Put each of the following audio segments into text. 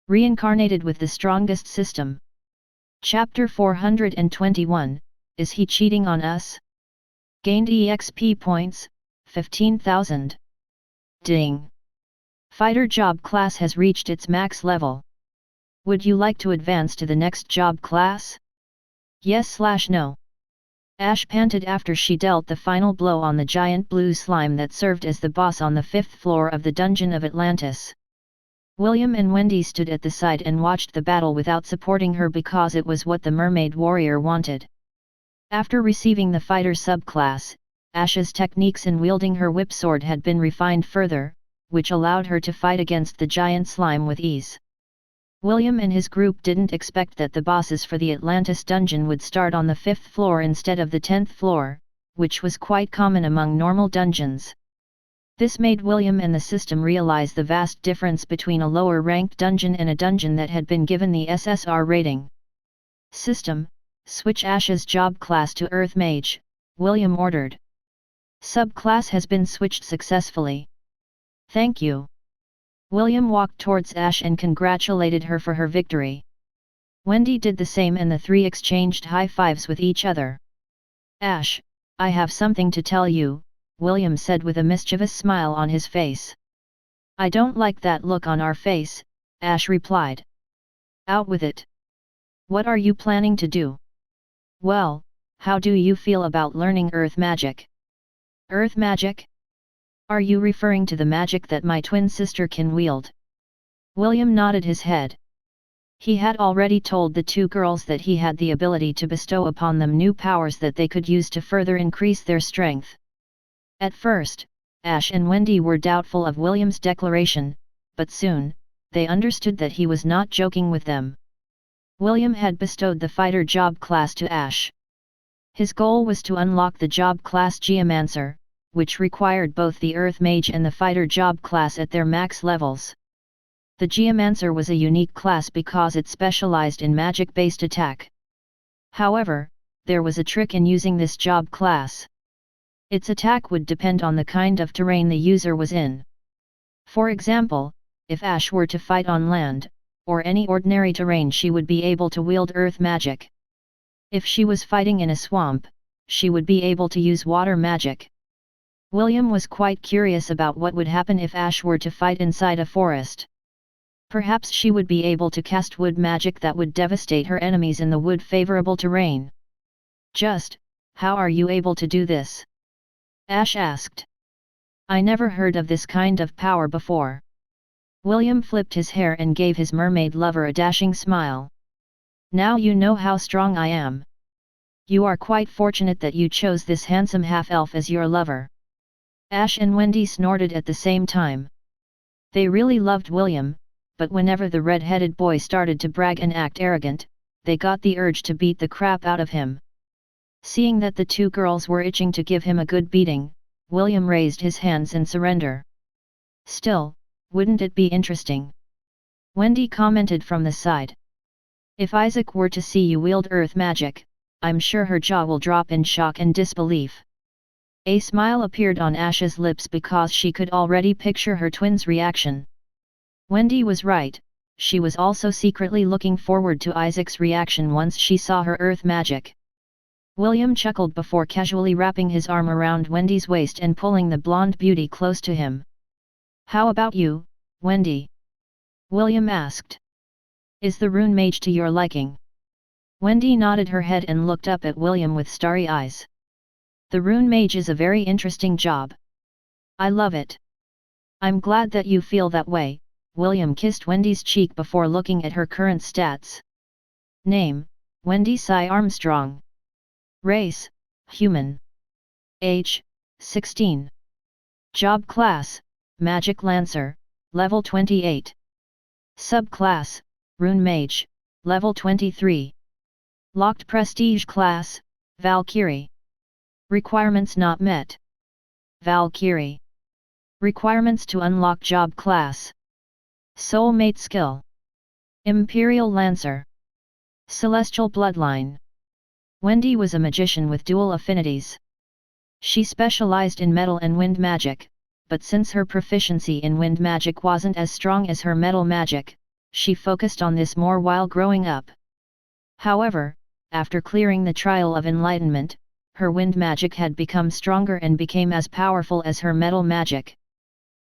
Reincarnated with the strongest system. Chapter 421, Is he cheating on us? Gained EXP points, 15,000. Ding! Fighter job class has reached its max level. Would you like to advance to the next job class? Yes/no. Ash panted after she dealt the final blow on the giant blue slime that served as the boss on the 5th floor of the dungeon of Atlantis. William and Wendy stood at the side and watched the battle without supporting her because it was what the mermaid warrior wanted. After receiving the fighter subclass, Ash's techniques in wielding her whip sword had been refined further, which allowed her to fight against the giant slime with ease. William and his group didn't expect that the bosses for the Atlantis dungeon would start on the 5th floor instead of the 10th floor, which was quite common among normal dungeons. This made William and the system realize the vast difference between a lower-ranked dungeon and a dungeon that had been given the SSR rating. System, switch Ash's job class to Earth Mage, William ordered. Subclass has been switched successfully. Thank you. William walked towards Ash and congratulated her for her victory. Wendy did the same and the three exchanged high fives with each other. Ash, I have something to tell you, William said with a mischievous smile on his face. I don't like that look on our face, Ash replied. Out with it. What are you planning to do? Well, how do you feel about learning earth magic? Earth magic? Are you referring to the magic that my twin sister can wield? William nodded his head. He had already told the two girls that he had the ability to bestow upon them new powers that they could use to further increase their strength. At first, Ash and Wendy were doubtful of William's declaration, but soon, they understood that he was not joking with them. William had bestowed the fighter job class to Ash. His goal was to unlock the job class Geomancer, which required both the Earth Mage and the fighter job class at their max levels. The Geomancer was a unique class because it specialized in magic-based attack. However, there was a trick in using this job class. Its attack would depend on the kind of terrain the user was in. For example, if Ash were to fight on land, or any ordinary terrain, she would be able to wield earth magic. If she was fighting in a swamp, she would be able to use water magic. William was quite curious about what would happen if Ash were to fight inside a forest. Perhaps she would be able to cast wood magic that would devastate her enemies in the wood-favorable terrain. Just, how are you able to do this? Ash asked. I never heard of this kind of power before. William flipped his hair and gave his mermaid lover a dashing smile. Now you know how strong I am. You are quite fortunate that you chose this handsome half-elf as your lover. Ash and Wendy snorted at the same time. They really loved William, but whenever the red-headed boy started to brag and act arrogant, they got the urge to beat the crap out of him. Seeing that the two girls were itching to give him a good beating, William raised his hands in surrender. Still, wouldn't it be interesting? Wendy commented from the side. If Isaac were to see you wield earth magic, I'm sure her jaw will drop in shock and disbelief. A smile appeared on Ash's lips because she could already picture her twin's reaction. Wendy was right, she was also secretly looking forward to Isaac's reaction once she saw her earth magic. William chuckled before casually wrapping his arm around Wendy's waist and pulling the blonde beauty close to him. How about you, Wendy? William asked. Is the rune mage to your liking? Wendy nodded her head and looked up at William with starry eyes. The rune mage is a very interesting job. I love it. I'm glad that you feel that way. William kissed Wendy's cheek before looking at her current stats. Name, Wendy Cy Armstrong. Race, human. Age, 16. Job class, Magic Lancer, level 28. Subclass, Rune Mage, level 23. Locked Prestige class, Valkyrie. Requirements not met. Valkyrie. Requirements to unlock job class. Soulmate skill. Imperial Lancer. Celestial bloodline. Wendy was a magician with dual affinities. She specialized in metal and wind magic, but since her proficiency in wind magic wasn't as strong as her metal magic, she focused on this more while growing up. However, after clearing the trial of enlightenment, her wind magic had become stronger and became as powerful as her metal magic.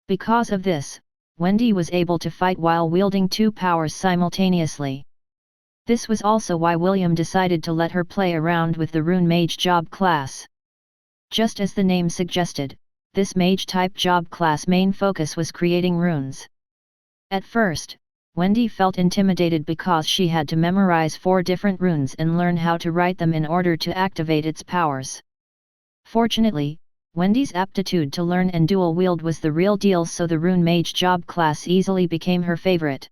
Because of this, Wendy was able to fight while wielding two powers simultaneously. This was also why William decided to let her play around with the Rune Mage job class. Just as the name suggested, this mage-type job class main focus was creating runes. At first, Wendy felt intimidated because she had to memorize 4 different runes and learn how to write them in order to activate its powers. Fortunately, Wendy's aptitude to learn and dual wield was the real deal, so the Rune Mage job class easily became her favorite.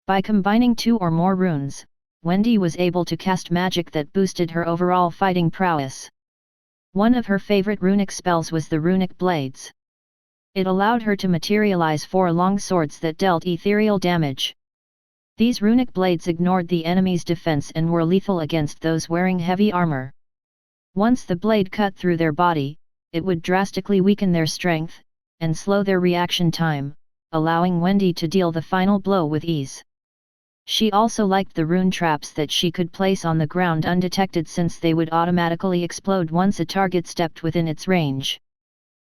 By combining 2 or more runes, Wendy was able to cast magic that boosted her overall fighting prowess. One of her favorite runic spells was the Runic Blades. It allowed her to materialize 4 long swords that dealt ethereal damage. These runic blades ignored the enemy's defense and were lethal against those wearing heavy armor. Once the blade cut through their body, it would drastically weaken their strength, and slow their reaction time, allowing Wendy to deal the final blow with ease. She also liked the rune traps that she could place on the ground undetected, since they would automatically explode once a target stepped within its range.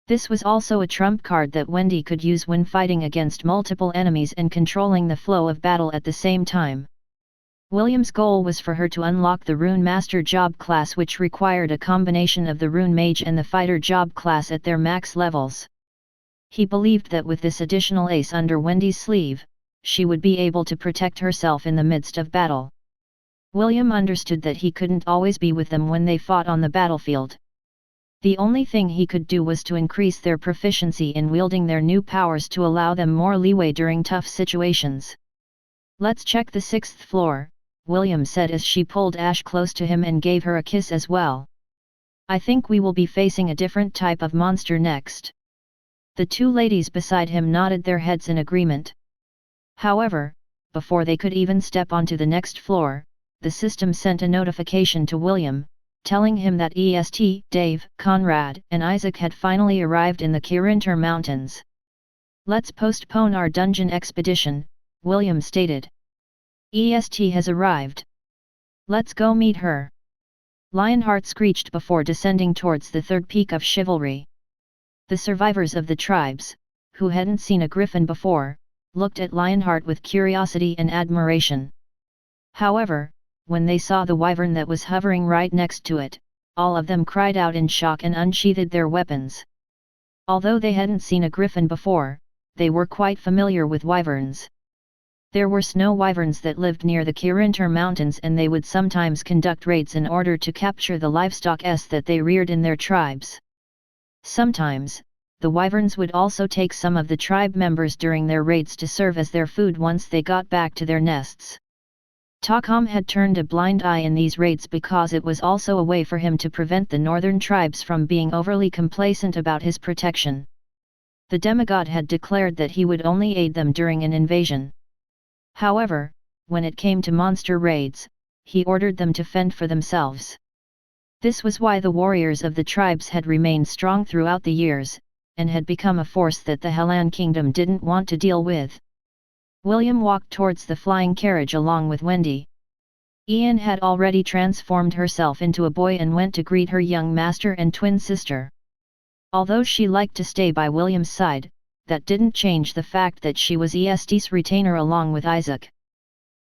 This was also a trump card that Wendy could use when fighting against multiple enemies and controlling the flow of battle at the same time. William's goal was for her to unlock the Rune Master job class, which required a combination of the Rune Mage and the Fighter job class at their max levels. He believed that with this additional ace under Wendy's sleeve, she would be able to protect herself in the midst of battle. William understood that he couldn't always be with them when they fought on the battlefield. The only thing he could do was to increase their proficiency in wielding their new powers to allow them more leeway during tough situations. "Let's check the 6th floor, William said as she pulled Ash close to him and gave her a kiss as well. "I think we will be facing a different type of monster next." The 2 ladies beside him nodded their heads in agreement. However, before they could even step onto the next floor, the system sent a notification to William, telling him that Dave, Conrad, and Isaac had finally arrived in the Kirinter Mountains. "Let's postpone our dungeon expedition," William stated. "EST has arrived. Let's go meet her." Lionheart screeched before descending towards the 3rd peak of chivalry. The survivors of the tribes, who hadn't seen a griffin before, looked at Lionheart with curiosity and admiration. However, when they saw the wyvern that was hovering right next to it, all of them cried out in shock and unsheathed their weapons. Although they hadn't seen a griffin before, they were quite familiar with wyverns. There were snow wyverns that lived near the Kirinter Mountains, and they would sometimes conduct raids in order to capture the livestock that they reared in their tribes. Sometimes, the wyverns would also take some of the tribe members during their raids to serve as their food once they got back to their nests. Takam had turned a blind eye in these raids because it was also a way for him to prevent the northern tribes from being overly complacent about his protection. The demigod had declared that he would only aid them during an invasion. However, when it came to monster raids, he ordered them to fend for themselves. This was why the warriors of the tribes had remained strong throughout the years, and had become a force that the Hellan kingdom didn't want to deal with. William walked towards the flying carriage along with Wendy. Ian had already transformed herself into a boy and went to greet her young master and twin sister. Although she liked to stay by William's side, that didn't change the fact that she was EST's retainer along with Isaac.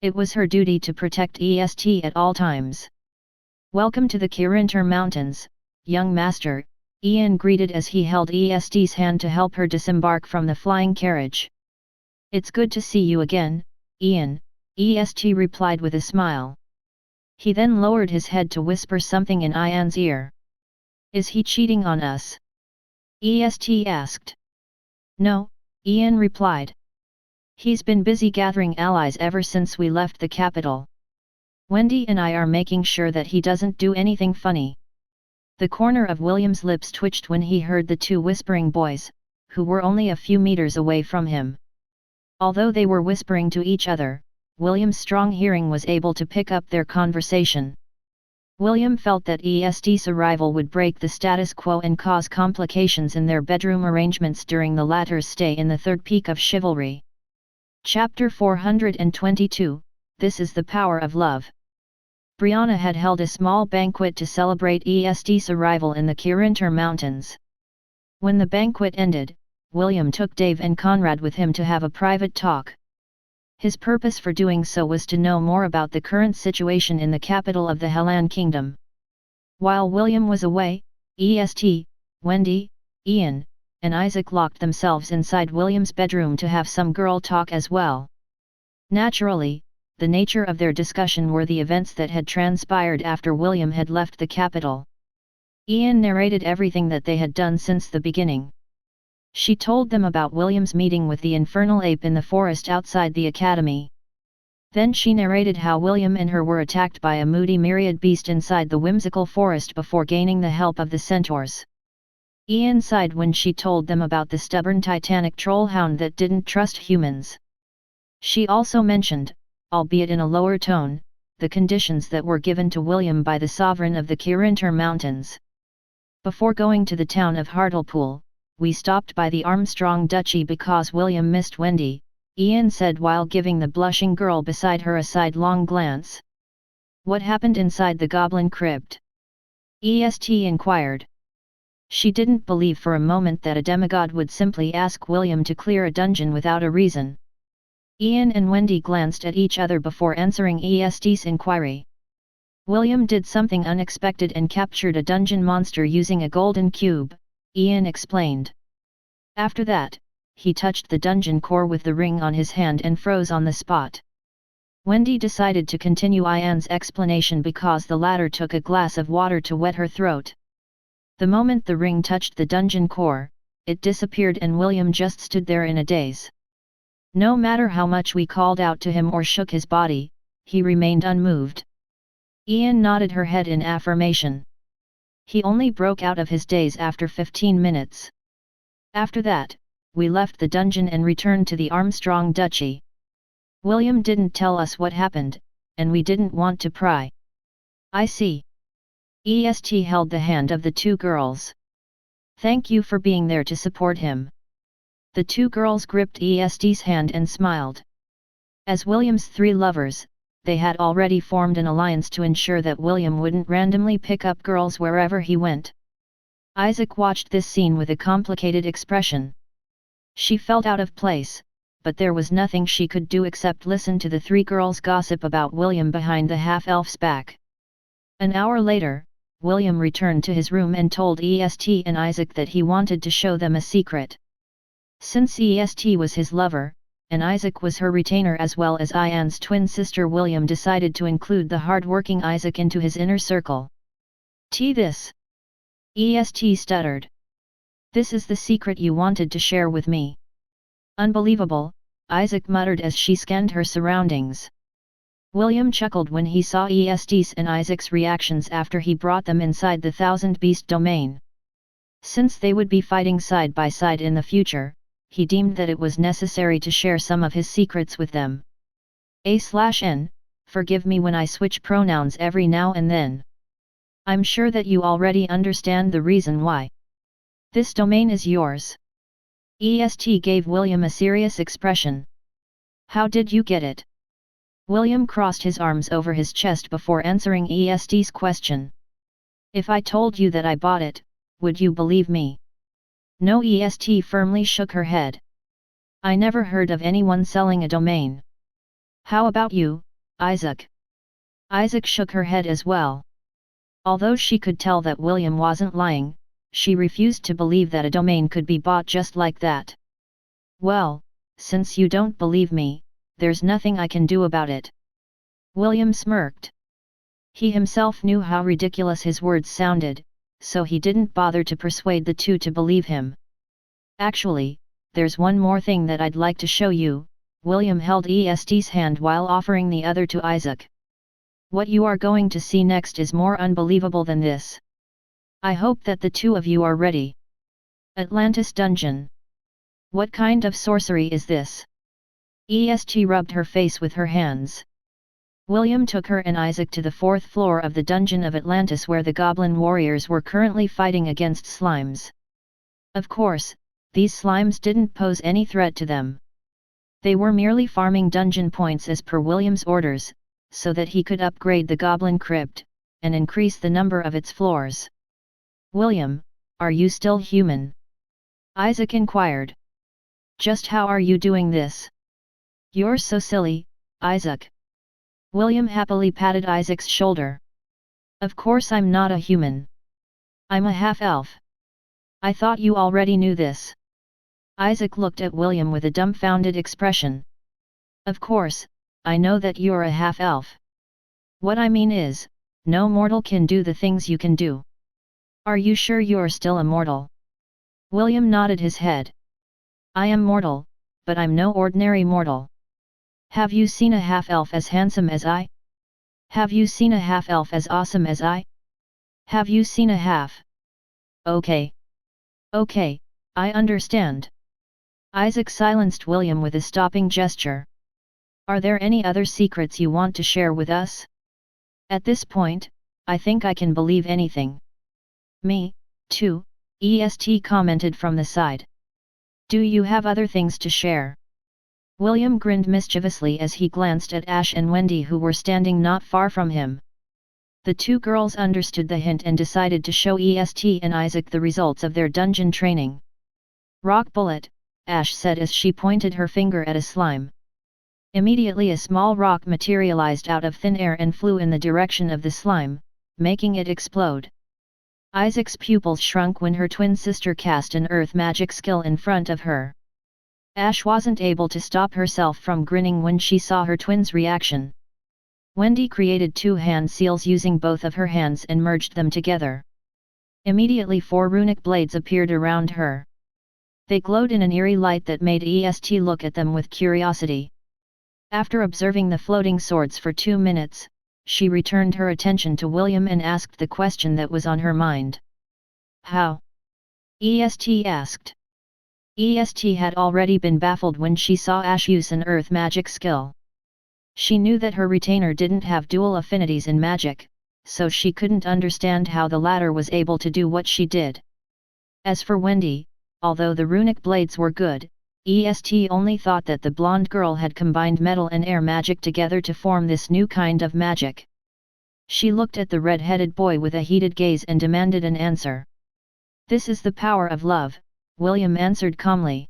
It was her duty to protect EST at all times. "Welcome to the Kirinter Mountains, young master," Ian greeted as he held EST's hand to help her disembark from the flying carriage. "It's good to see you again, Ian," EST replied with a smile. He then lowered his head to whisper something in Ian's ear. "Is he cheating on us?" EST asked. "No," Ian replied. "He's been busy gathering allies ever since we left the capital. Wendy and I are making sure that he doesn't do anything funny." The corner of William's lips twitched when he heard the 2 whispering boys, who were only a few meters away from him. Although they were whispering to each other, William's strong hearing was able to pick up their conversation. William felt that EST's arrival would break the status quo and cause complications in their bedroom arrangements during the latter's stay in the 3rd peak of chivalry. Chapter 422, This is the Power of Love. Brianna had held a small banquet to celebrate Est's arrival in the Kirinter Mountains. When the banquet ended, William took Dave and Conrad with him to have a private talk. His purpose for doing so was to know more about the current situation in the capital of the Hellan Kingdom. While William was away, Est, Wendy, Ian, and Isaac locked themselves inside William's bedroom to have some girl talk as well. Naturally, the nature of their discussion were the events that had transpired after William had left the capital. Ian narrated everything that they had done since the beginning. She told them about William's meeting with the infernal ape in the forest outside the academy. Then she narrated how William and her were attacked by a moody myriad beast inside the whimsical forest before gaining the help of the centaurs. Ian sighed when she told them about the stubborn titanic trollhound that didn't trust humans. She also mentioned, albeit in a lower tone, the conditions that were given to William by the sovereign of the Kirinter Mountains. Before going to the town of Hartlepool, we stopped by the Armstrong Duchy because William missed Wendy, Ian said while giving the blushing girl beside her a sidelong glance. What happened inside the goblin crypt? Est inquired. She didn't believe for a moment that a demigod would simply ask William to clear a dungeon without a reason. Ian and Wendy glanced at each other before answering Est's inquiry. William did something unexpected and captured a dungeon monster using a golden cube, Ian explained. After that, he touched the dungeon core with the ring on his hand and froze on the spot. Wendy decided to continue Ian's explanation because the latter took a glass of water to wet her throat. The moment the ring touched the dungeon core, it disappeared and William just stood there in a daze. No matter how much we called out to him or shook his body, he remained unmoved. Ian nodded her head in affirmation. He only broke out of his daze after 15 minutes. After that, we left the dungeon and returned to the Armstrong Duchy. William didn't tell us what happened, and we didn't want to pry. I see. Est held the hand of the two girls. Thank you for being there to support him. The two girls gripped Est's hand and smiled. As William's three lovers, they had already formed an alliance to ensure that William wouldn't randomly pick up girls wherever he went. Isaac watched this scene with a complicated expression. She felt out of place, but there was nothing she could do except listen to the three girls gossip about William behind the half-elf's back. An hour later, William returned to his room and told Est and Isaac that he wanted to show them a secret. Since Est was his lover, and Isaac was her retainer as well as Ian's twin sister, William decided to include the hard-working Isaac into his inner circle. This? Est stuttered. This is the secret you wanted to share with me. Unbelievable, Isaac muttered as she scanned her surroundings. William chuckled when he saw Est's and Isaac's reactions after he brought them inside the Thousand Beast domain. Since they would be fighting side by side in the future, he deemed that it was necessary to share some of his secrets with them. A/N, forgive me when I switch pronouns every now and then. I'm sure that you already understand the reason why. This domain is yours. Est gave William a serious expression. How did you get it? William crossed his arms over his chest before answering Est's question. If I told you that I bought it, would you believe me? No. Est firmly shook her head. I never heard of anyone selling a domain. How about you, Isaac? Isaac shook her head as well. Although she could tell that William wasn't lying, she refused to believe that a domain could be bought just like that. Well, since you don't believe me, there's nothing I can do about it. William smirked. He himself knew how ridiculous his words sounded, so he didn't bother to persuade the two to believe him. Actually, there's one more thing that I'd like to show you. William held Est's hand while offering the other to Isaac. What you are going to see next is more unbelievable than this. I hope that the two of you are ready. Atlantis Dungeon. What kind of sorcery is this? Est rubbed her face with her hands. William took her and Isaac to the 4th floor of the dungeon of Atlantis where the goblin warriors were currently fighting against slimes. Of course, these slimes didn't pose any threat to them. They were merely farming dungeon points as per William's orders, so that he could upgrade the goblin crypt, and increase the number of its floors. "William, are you still human?" Isaac inquired. "Just how are you doing this?" "You're so silly, Isaac." William happily patted Isaac's shoulder. "Of course I'm not a human. I'm a half-elf. I thought you already knew this." Isaac looked at William with a dumbfounded expression. "Of course, I know that you're a half-elf. What I mean is, no mortal can do the things you can do." "Are you sure you're still a mortal?" William nodded his head. "I am mortal, but I'm no ordinary mortal. Have you seen a half-elf as handsome as I? Have you seen a half-elf as awesome as I? Have you seen a half?" Okay, I understand." Isaac silenced William with a stopping gesture. "Are there any other secrets you want to share with us? At this point, I think I can believe anything." "Me, too," EST commented from the side. "Do you have other things to share?" William grinned mischievously as he glanced at Ash and Wendy, who were standing not far from him. The two girls understood the hint and decided to show EST and Isaac the results of their dungeon training. "Rock bullet," Ash said as she pointed her finger at a slime. Immediately a small rock materialized out of thin air and flew in the direction of the slime, making it explode. Isaac's pupils shrunk when her twin sister cast an earth magic skill in front of her. Ash wasn't able to stop herself from grinning when she saw her twin's reaction. Wendy created 2 hand seals using both of her hands and merged them together. Immediately 4 runic blades appeared around her. They glowed in an eerie light that made EST look at them with curiosity. After observing the floating swords for 2 minutes, she returned her attention to William and asked the question that was on her mind. "How?" EST asked. EST had already been baffled when she saw Ash use an earth magic skill. She knew that her retainer didn't have dual affinities in magic, so she couldn't understand how the latter was able to do what she did. As for Wendy, although the runic blades were good, EST only thought that the blonde girl had combined metal and air magic together to form this new kind of magic. She looked at the red-headed boy with a heated gaze and demanded an answer. "This is the power of love," William answered calmly.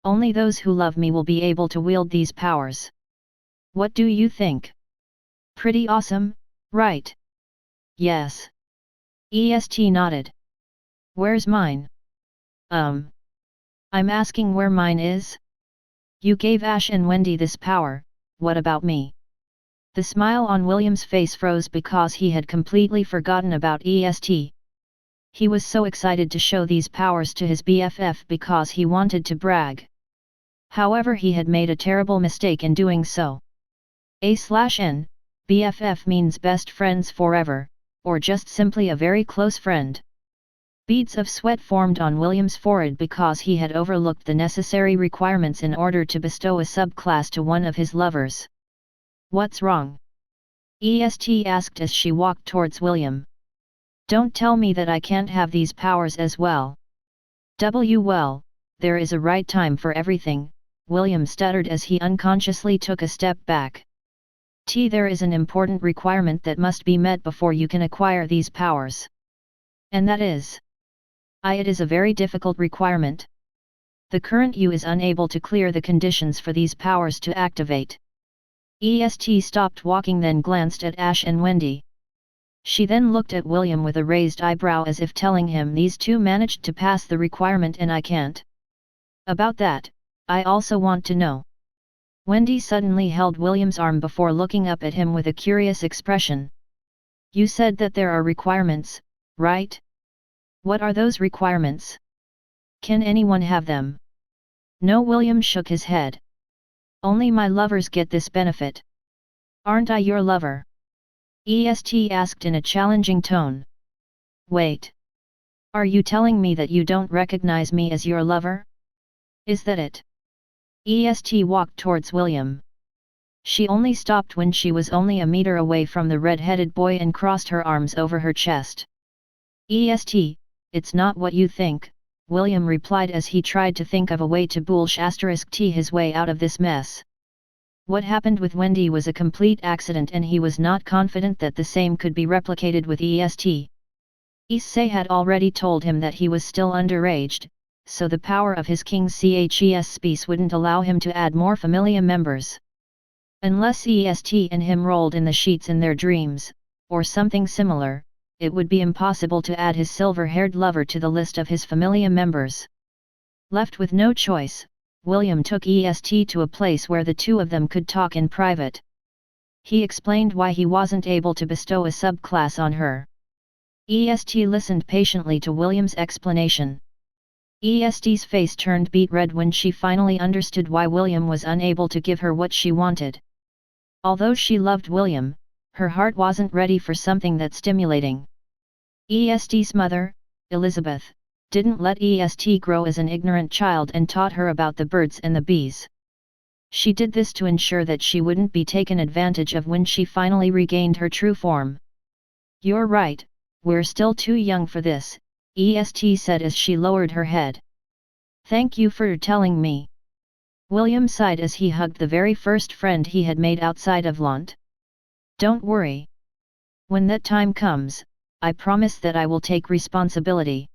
"Only those who love me will be able to wield these powers. What do you think? Pretty awesome, right?" "Yes." EST nodded. "Where's mine?" I'm asking where mine is? You gave Ash and Wendy this power, what about me?" The smile on William's face froze because he had completely forgotten about EST. He was so excited to show these powers to his BFF because he wanted to brag. However, he had made a terrible mistake in doing so. A/N, BFF means best friends forever, or just simply a very close friend. Beads of sweat formed on William's forehead because he had overlooked the necessary requirements in order to bestow a subclass to one of his lovers. "What's wrong?" EST asked as she walked towards William. "Don't tell me that I can't have these powers as well." Well, there is a right time for everything," William stuttered as he unconsciously took a step back. There is an important requirement that must be met before you can acquire these powers. And that is? It is a very difficult requirement. The current you is unable to clear the conditions for these powers to activate." EST stopped walking, then glanced at Ash and Wendy. She then looked at William with a raised eyebrow as if telling him, "These two managed to pass the requirement and I can't. About that, I also want to know." Wendy suddenly held William's arm before looking up at him with a curious expression. "You said that there are requirements, right? What are those requirements? Can anyone have them?" "No," William shook his head. "Only my lovers get this benefit." "Aren't I your lover?" EST asked in a challenging tone. "Wait. Are you telling me that you don't recognize me as your lover? Is that it?" EST walked towards William. She only stopped when she was only a meter away from the red-headed boy and crossed her arms over her chest. "EST, it's not what you think," William replied as he tried to think of a way to *t his way out of this mess. What happened with Wendy was a complete accident and he was not confident that the same could be replicated with EST. Issei had already told him that he was still underaged, so the power of his King's Ches space wouldn't allow him to add more familia members. Unless EST and him rolled in the sheets in their dreams, or something similar, it would be impossible to add his silver-haired lover to the list of his familia members. Left with no choice, William took EST to a place where the two of them could talk in private. He explained why he wasn't able to bestow a subclass on her. EST listened patiently to William's explanation. EST's face turned beet red when she finally understood why William was unable to give her what she wanted. Although she loved William, her heart wasn't ready for something that stimulating. EST's mother, Elizabeth, didn't let EST grow as an ignorant child and taught her about the birds and the bees. She did this to ensure that she wouldn't be taken advantage of when she finally regained her true form. "You're right, we're still too young for this," EST said as she lowered her head. "Thank you for telling me." William sighed as he hugged the very first friend he had made outside of Lont. "Don't worry. When that time comes, I promise that I will take responsibility.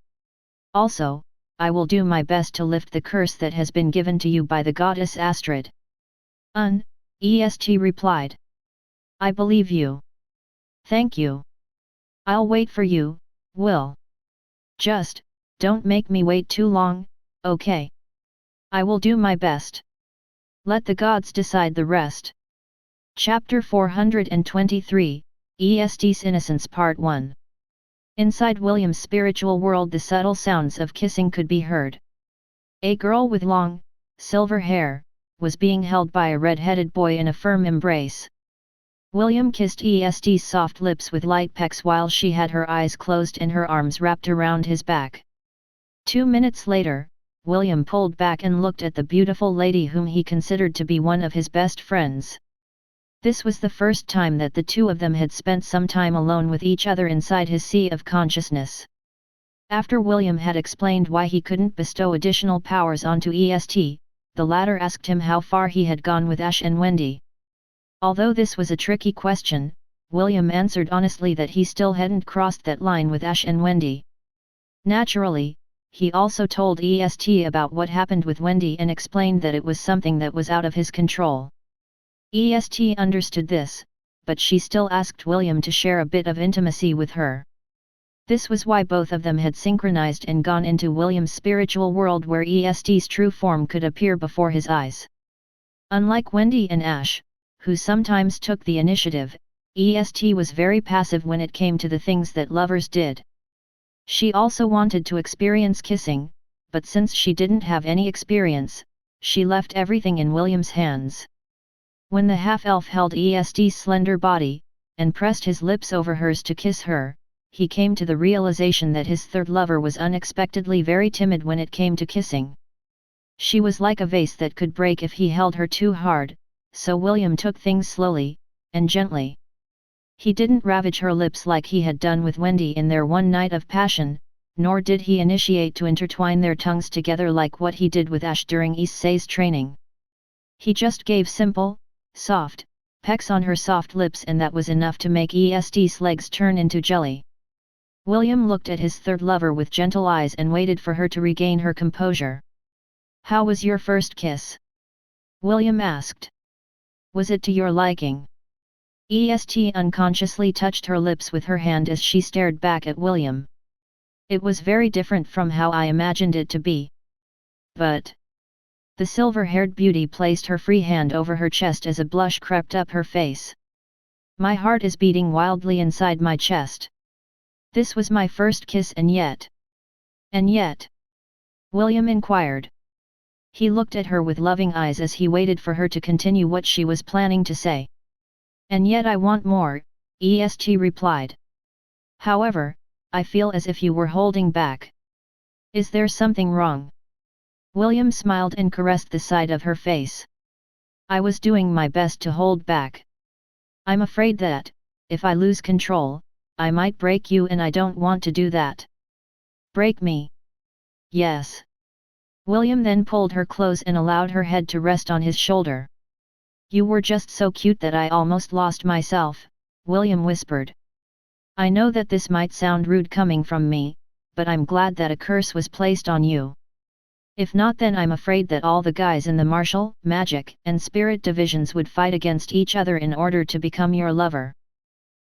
Also, I will do my best to lift the curse that has been given to you by the goddess Astrid." EST replied. "I believe you. Thank you. I'll wait for you, Will. Just, don't make me wait too long, okay? I will do my best. Let the gods decide the rest." Chapter 423, EST's Innocence Part 1. Inside William's spiritual world, the subtle sounds of kissing could be heard. A girl with long, silver hair was being held by a red-headed boy in a firm embrace. William kissed EST's soft lips with light pecks while she had her eyes closed and her arms wrapped around his back. 2 minutes later, William pulled back and looked at the beautiful lady whom he considered to be one of his best friends. This was the first time that the two of them had spent some time alone with each other inside his sea of consciousness. After William had explained why he couldn't bestow additional powers onto EST, the latter asked him how far he had gone with Ash and Wendy. Although this was a tricky question, William answered honestly that he still hadn't crossed that line with Ash and Wendy. Naturally, he also told EST about what happened with Wendy and explained that it was something that was out of his control. EST understood this, but she still asked William to share a bit of intimacy with her. This was why both of them had synchronized and gone into William's spiritual world where EST's true form could appear before his eyes. Unlike Wendy and Ash, who sometimes took the initiative, EST was very passive when it came to the things that lovers did. She also wanted to experience kissing, but since she didn't have any experience, she left everything in William's hands. When the half-elf held EST's slender body, and pressed his lips over hers to kiss her, he came to the realization that his third lover was unexpectedly very timid when it came to kissing. She was like a vase that could break if he held her too hard, so William took things slowly, and gently. He didn't ravage her lips like he had done with Wendy in their one night of passion, nor did he initiate to intertwine their tongues together like what he did with Ash during Issei's training. He just gave simple, soft, pecks on her soft lips, and that was enough to make EST's legs turn into jelly. William looked at his third lover with gentle eyes and waited for her to regain her composure. "How was your first kiss?" William asked. "Was it to your liking?" EST unconsciously touched her lips with her hand as she stared back at William. "It was very different from how I imagined it to be. But..." The silver-haired beauty placed her free hand over her chest as a blush crept up her face. "My heart is beating wildly inside my chest. This was my first kiss and yet..." "And yet?" William inquired. He looked at her with loving eyes as he waited for her to continue what she was planning to say. "And yet I want more," EST replied. "However, I feel as if you were holding back. Is there something wrong?" William smiled and caressed the side of her face. "I was doing my best to hold back. I'm afraid that, if I lose control, I might break you, and I don't want to do that." "Break me? yes. William then pulled her close and allowed her head to rest on his shoulder. You were just so cute that I almost lost myself, William whispered. I know that this might sound rude coming from me, but I'm glad that a curse was placed on you. If not, then I'm afraid that all the guys in the martial, magic, and spirit divisions would fight against each other in order to become your lover.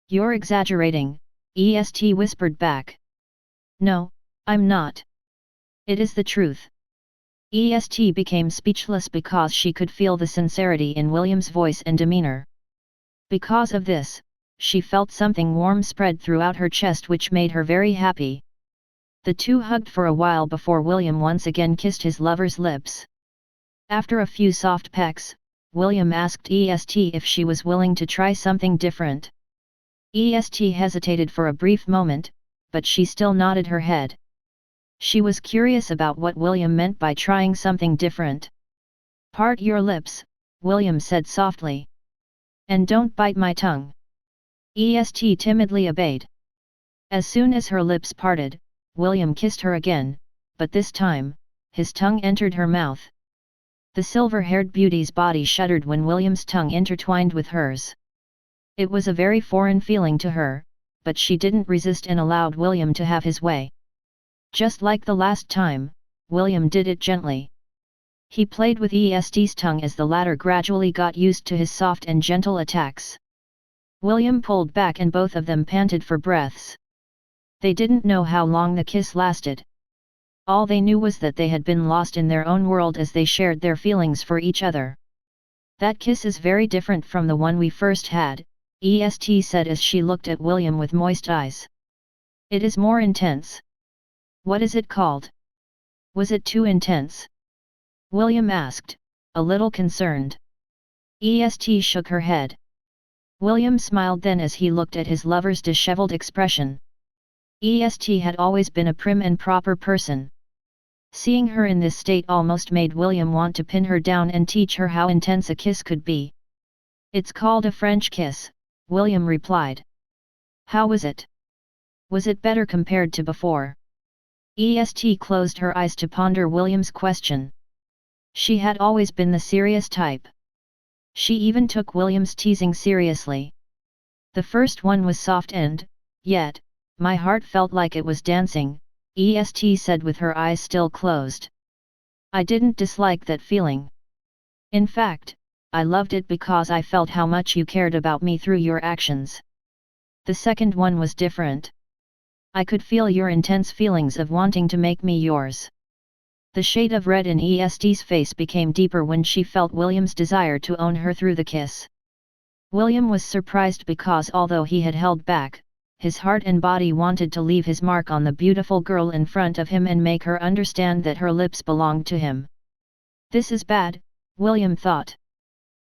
You're exaggerating, EST whispered back. No, I'm not. It is the truth. EST became speechless because she could feel the sincerity in William's voice and demeanor. Because of this, she felt something warm spread throughout her chest which made her very happy. The two hugged for a while before William once again kissed his lover's lips. After a few soft pecks, William asked EST if she was willing to try something different. EST hesitated for a brief moment, but she still nodded her head. She was curious about what William meant by trying something different. Part your lips, William said softly. And don't bite my tongue. EST timidly obeyed. As soon as her lips parted, William kissed her again, but this time, his tongue entered her mouth. The silver-haired beauty's body shuddered when William's tongue intertwined with hers. It was a very foreign feeling to her, but she didn't resist and allowed William to have his way. Just like the last time, William did it gently. He played with EST's tongue as the latter gradually got used to his soft and gentle attacks. William pulled back and both of them panted for breaths. They didn't know how long the kiss lasted. All they knew was that they had been lost in their own world as they shared their feelings for each other. That kiss is very different from the one we first had, EST said as she looked at William with moist eyes. It is more intense. What is it called? Was it too intense? William asked, a little concerned. EST shook her head. William smiled then as he looked at his lover's disheveled expression. EST had always been a prim and proper person. Seeing her in this state almost made William want to pin her down and teach her how intense a kiss could be. It's called a French kiss, William replied. How was it? Was it better compared to before? EST closed her eyes to ponder William's question. She had always been the serious type. She even took William's teasing seriously. The first one was soft and, yet, my heart felt like it was dancing, EST said with her eyes still closed. I didn't dislike that feeling. In fact, I loved it because I felt how much you cared about me through your actions. The second one was different. I could feel your intense feelings of wanting to make me yours. The shade of red in EST's face became deeper when she felt William's desire to own her through the kiss. William was surprised because although he had held back, his heart and body wanted to leave his mark on the beautiful girl in front of him and make her understand that her lips belonged to him. This is bad, William thought.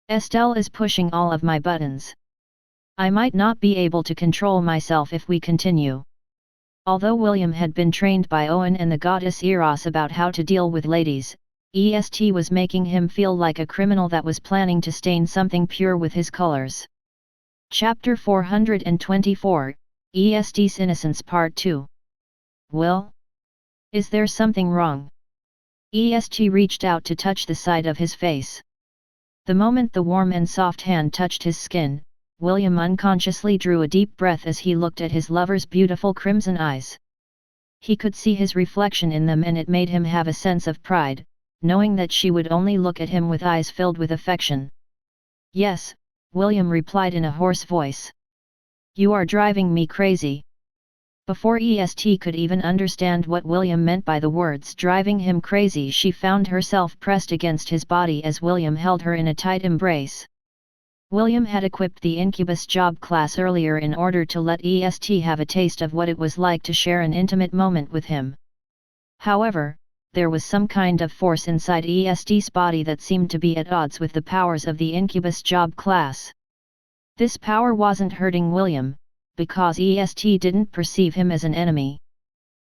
Estelle is pushing all of my buttons. I might not be able to control myself if we continue. Although William had been trained by Owen and the goddess Eros about how to deal with ladies, EST was making him feel like a criminal that was planning to stain something pure with his colors. Chapter 424, EST's Innocence Part 2. Will? Is there something wrong? EST reached out to touch the side of his face. The moment the warm and soft hand touched his skin, William unconsciously drew a deep breath as he looked at his lover's beautiful crimson eyes. He could see his reflection in them and it made him have a sense of pride, knowing that she would only look at him with eyes filled with affection. Yes, William replied in a hoarse voice. You are driving me crazy. Before EST could even understand what William meant by the words driving him crazy, she found herself pressed against his body as William held her in a tight embrace. William had equipped the Incubus job class earlier in order to let EST have a taste of what it was like to share an intimate moment with him. However, there was some kind of force inside EST's body that seemed to be at odds with the powers of the Incubus job class. This power wasn't hurting William, because EST didn't perceive him as an enemy.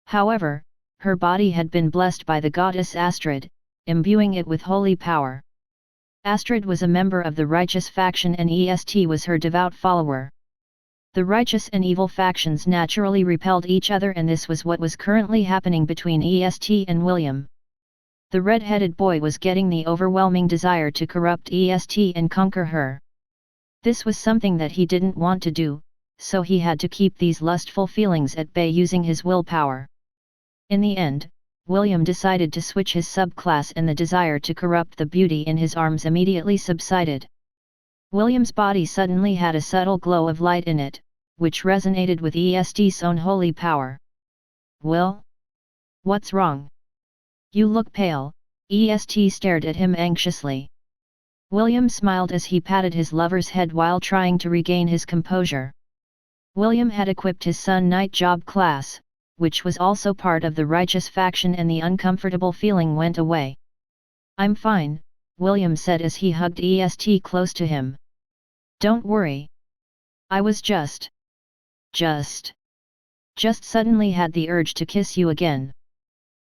However, her body had been blessed by the goddess Astrid, imbuing it with holy power. Astrid was a member of the righteous faction and EST was her devout follower. The righteous and evil factions naturally repelled each other, and this was what was currently happening between EST and William. The red-headed boy was getting the overwhelming desire to corrupt EST and conquer her. This was something that he didn't want to do, so he had to keep these lustful feelings at bay using his willpower. In the end, William decided to switch his subclass, and the desire to corrupt the beauty in his arms immediately subsided. William's body suddenly had a subtle glow of light in it, which resonated with EST's own holy power. "Will? What's wrong? You look pale." EST stared at him anxiously. William smiled as he patted his lover's head while trying to regain his composure. William had equipped his Sun Knight job class, which was also part of the righteous faction, and the uncomfortable feeling went away. "I'm fine," William said as he hugged EST close to him. "Don't worry. I was just suddenly had the urge to kiss you again."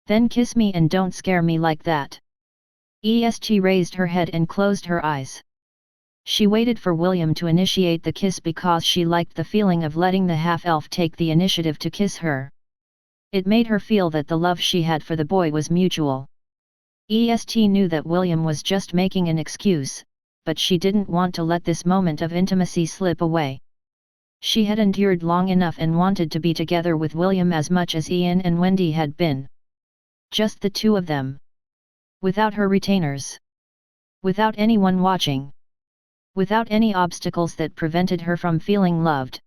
"Then kiss me and don't scare me like that." EST raised her head and closed her eyes. She waited for William to initiate the kiss because she liked the feeling of letting the half-elf take the initiative to kiss her. It made her feel that the love she had for the boy was mutual. EST knew that William was just making an excuse, but she didn't want to let this moment of intimacy slip away. She had endured long enough and wanted to be together with William as much as Ian and Wendy had been. Just the two of them. Without her retainers. Without anyone watching. Without any obstacles that prevented her from feeling loved.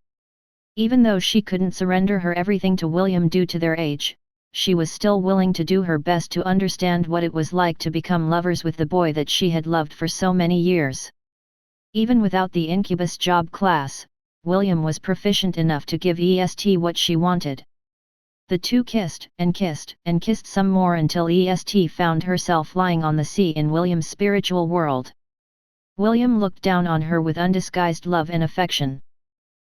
Even though she couldn't surrender her everything to William due to their age, she was still willing to do her best to understand what it was like to become lovers with the boy that she had loved for so many years. Even without the incubus job class, William was proficient enough to give EST what she wanted. The two kissed and kissed and kissed some more until EST found herself lying on the sea in William's spiritual world. William looked down on her with undisguised love and affection.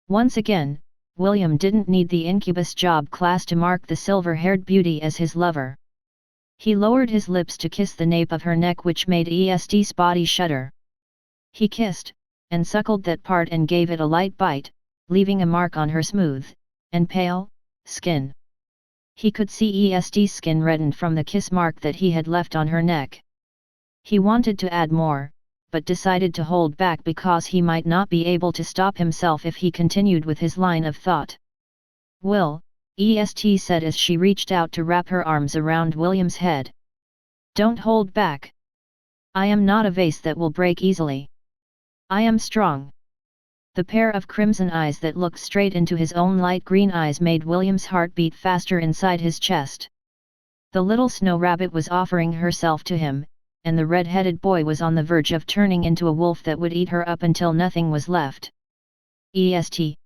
Once again, William didn't need the incubus job class to mark the silver-haired beauty as his lover. He lowered his lips to kiss the nape of her neck, which made EST's body shudder. He kissed, and suckled that part and gave it a light bite, leaving a mark on her smooth, and pale, skin. He could see EST's skin reddened from the kiss mark that he had left on her neck. He wanted to add more, but decided to hold back because he might not be able to stop himself if he continued with his line of thought. "Will," EST said as she reached out to wrap her arms around William's head. "Don't hold back. I am not a vase that will break easily. I am strong." The pair of crimson eyes that looked straight into his own light green eyes made William's heart beat faster inside his chest. The little snow rabbit was offering herself to him, and the red-headed boy was on the verge of turning into a wolf that would eat her up until nothing was left. "EST.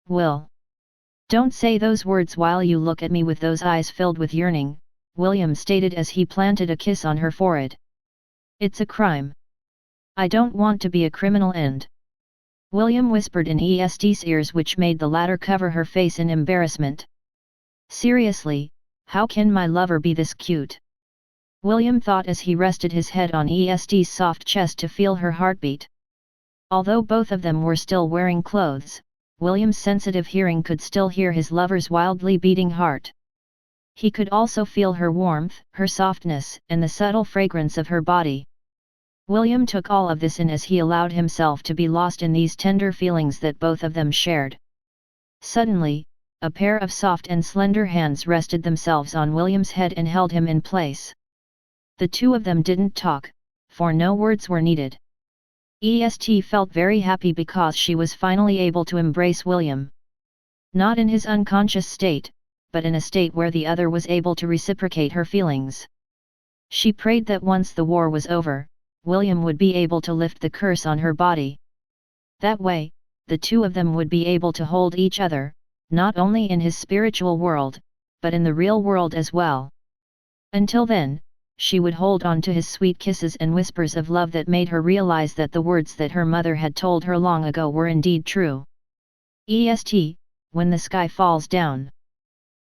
Will. Don't say those words while you look at me with those eyes filled with yearning," William stated as he planted a kiss on her forehead. "It's a crime. I don't want to be a criminal and..." William whispered in EST's ears, which made the latter cover her face in embarrassment. "Seriously, how can my lover be this cute?" William thought as he rested his head on EST's soft chest to feel her heartbeat. Although both of them were still wearing clothes, William's sensitive hearing could still hear his lover's wildly beating heart. He could also feel her warmth, her softness, and the subtle fragrance of her body. William took all of this in as he allowed himself to be lost in these tender feelings that both of them shared. Suddenly, a pair of soft and slender hands rested themselves on William's head and held him in place. The two of them didn't talk, for no words were needed. EST felt very happy because she was finally able to embrace William. Not in his unconscious state, but in a state where the other was able to reciprocate her feelings. She prayed that once the war was over, William would be able to lift the curse on her body. That way, the two of them would be able to hold each other, not only in his spiritual world, but in the real world as well. Until then, she would hold on to his sweet kisses and whispers of love that made her realize that the words that her mother had told her long ago were indeed true. EST, when the sky falls down,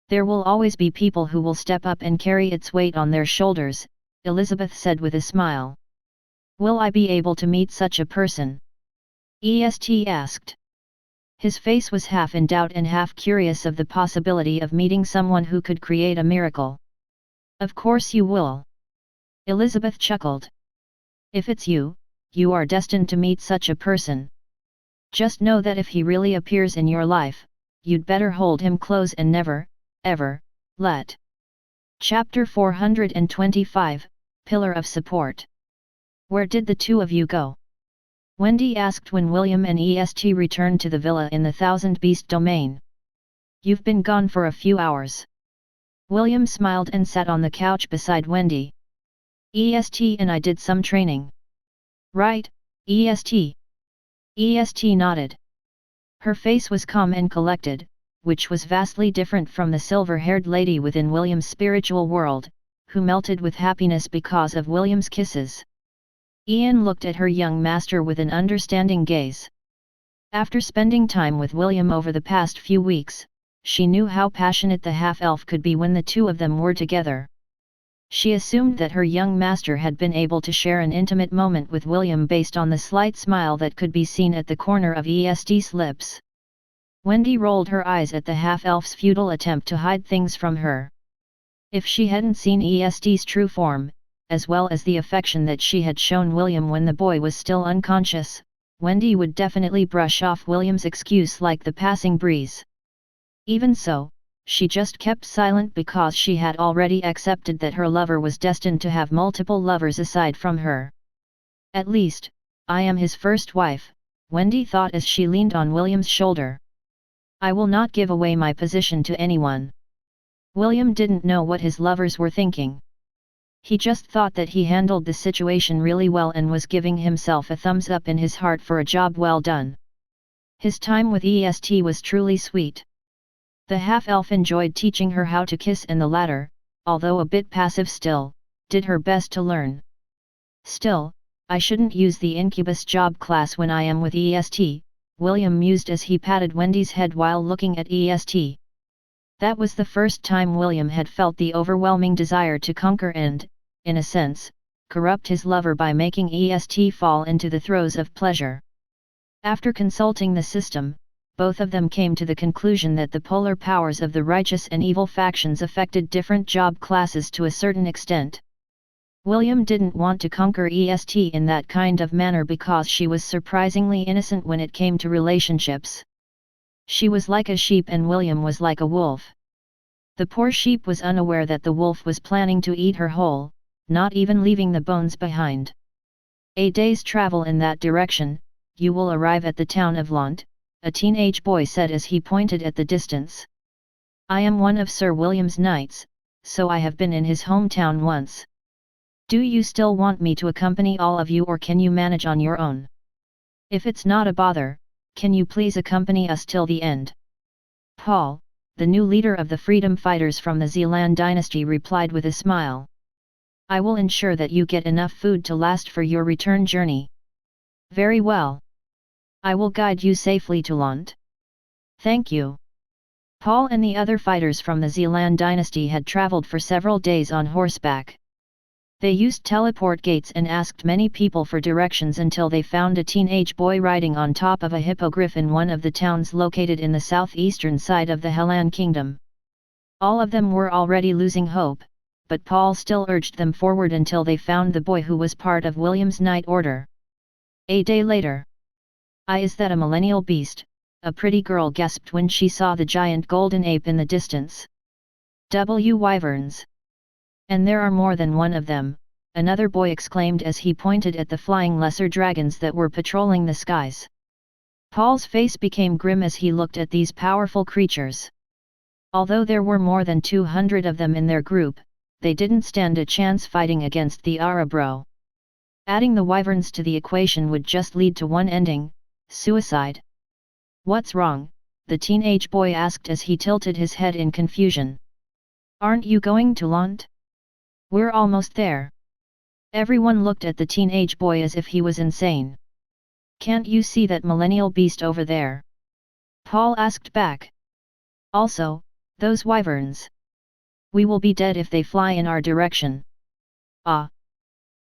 there will always be people who will step up and carry its weight on their shoulders, Elizabeth said with a smile. Will I be able to meet such a person? EST asked. His face was half in doubt and half curious of the possibility of meeting someone who could create a miracle. Of course you will. Elizabeth chuckled. If it's you, you are destined to meet such a person. Just know that if he really appears in your life, you'd better hold him close and never, ever, let. Chapter 425, Pillar of Support. Where did the two of you go? Wendy asked when William and EST returned to the villa in the Thousand Beast domain. You've been gone for a few hours. William smiled and sat on the couch beside Wendy. EST and I did some training. Right, EST. EST nodded. Her face was calm and collected, which was vastly different from the silver-haired lady within William's spiritual world, who melted with happiness because of William's kisses. Ian looked at her young master with an understanding gaze. After spending time with William over the past few weeks, she knew how passionate the half-elf could be when the two of them were together. She assumed that her young master had been able to share an intimate moment with William based on the slight smile that could be seen at the corner of EST's lips. Wendy rolled her eyes at the half-elf's futile attempt to hide things from her. If she hadn't seen EST's true form, as well as the affection that she had shown William when the boy was still unconscious, Wendy would definitely brush off William's excuse like the passing breeze. Even so, she just kept silent because she had already accepted that her lover was destined to have multiple lovers aside from her. At least, I am his first wife, Wendy thought as she leaned on William's shoulder. I will not give away my position to anyone. William didn't know what his lovers were thinking. He just thought that he handled the situation really well and was giving himself a thumbs up in his heart for a job well done. His time with EST was truly sweet. The half-elf enjoyed teaching her how to kiss and the latter, although a bit passive still, did her best to learn. Still, I shouldn't use the incubus job class when I am with EST, William mused as he patted Wendy's head while looking at EST. That was the first time William had felt the overwhelming desire to conquer and, in a sense, corrupt his lover by making EST fall into the throes of pleasure. After consulting the system, both of them came to the conclusion that the polar powers of the righteous and evil factions affected different job classes to a certain extent. William didn't want to conquer EST in that kind of manner because she was surprisingly innocent when it came to relationships. She was like a sheep and William was like a wolf. The poor sheep was unaware that the wolf was planning to eat her whole, not even leaving the bones behind. A day's travel in that direction, you will arrive at the town of Lont, a teenage boy said as he pointed at the distance. I am one of Sir William's knights, so I have been in his hometown once. Do you still want me to accompany all of you or can you manage on your own? If it's not a bother, can you please accompany us till the end? Paul, the new leader of the freedom fighters from the Zealand dynasty, replied with a smile. I will ensure that you get enough food to last for your return journey. Very well. I will guide you safely to Lont. Thank you. Paul and the other fighters from the Zealand dynasty had traveled for several days on horseback. They used teleport gates and asked many people for directions until they found a teenage boy riding on top of a hippogriff in one of the towns located in the southeastern side of the Hellan kingdom. All of them were already losing hope, but Paul still urged them forward until they found the boy who was part of William's knight order. A day later. Is that a millennial beast? A pretty girl gasped when she saw the giant golden ape in the distance. Wyverns. And there are more than one of them, another boy exclaimed as he pointed at the flying lesser dragons that were patrolling the skies. Paul's face became grim as he looked at these powerful creatures. Although there were more than 200 of them in their group, they didn't stand a chance fighting against the Arabro. Adding the wyverns to the equation would just lead to one ending: suicide. What's wrong? The teenage boy asked as he tilted his head in confusion. Aren't you going to Lont? We're almost there. Everyone looked at the teenage boy as if he was insane. Can't you see that millennial beast over there? Paul asked back. Also, those wyverns. We will be dead if they fly in our direction. Ah.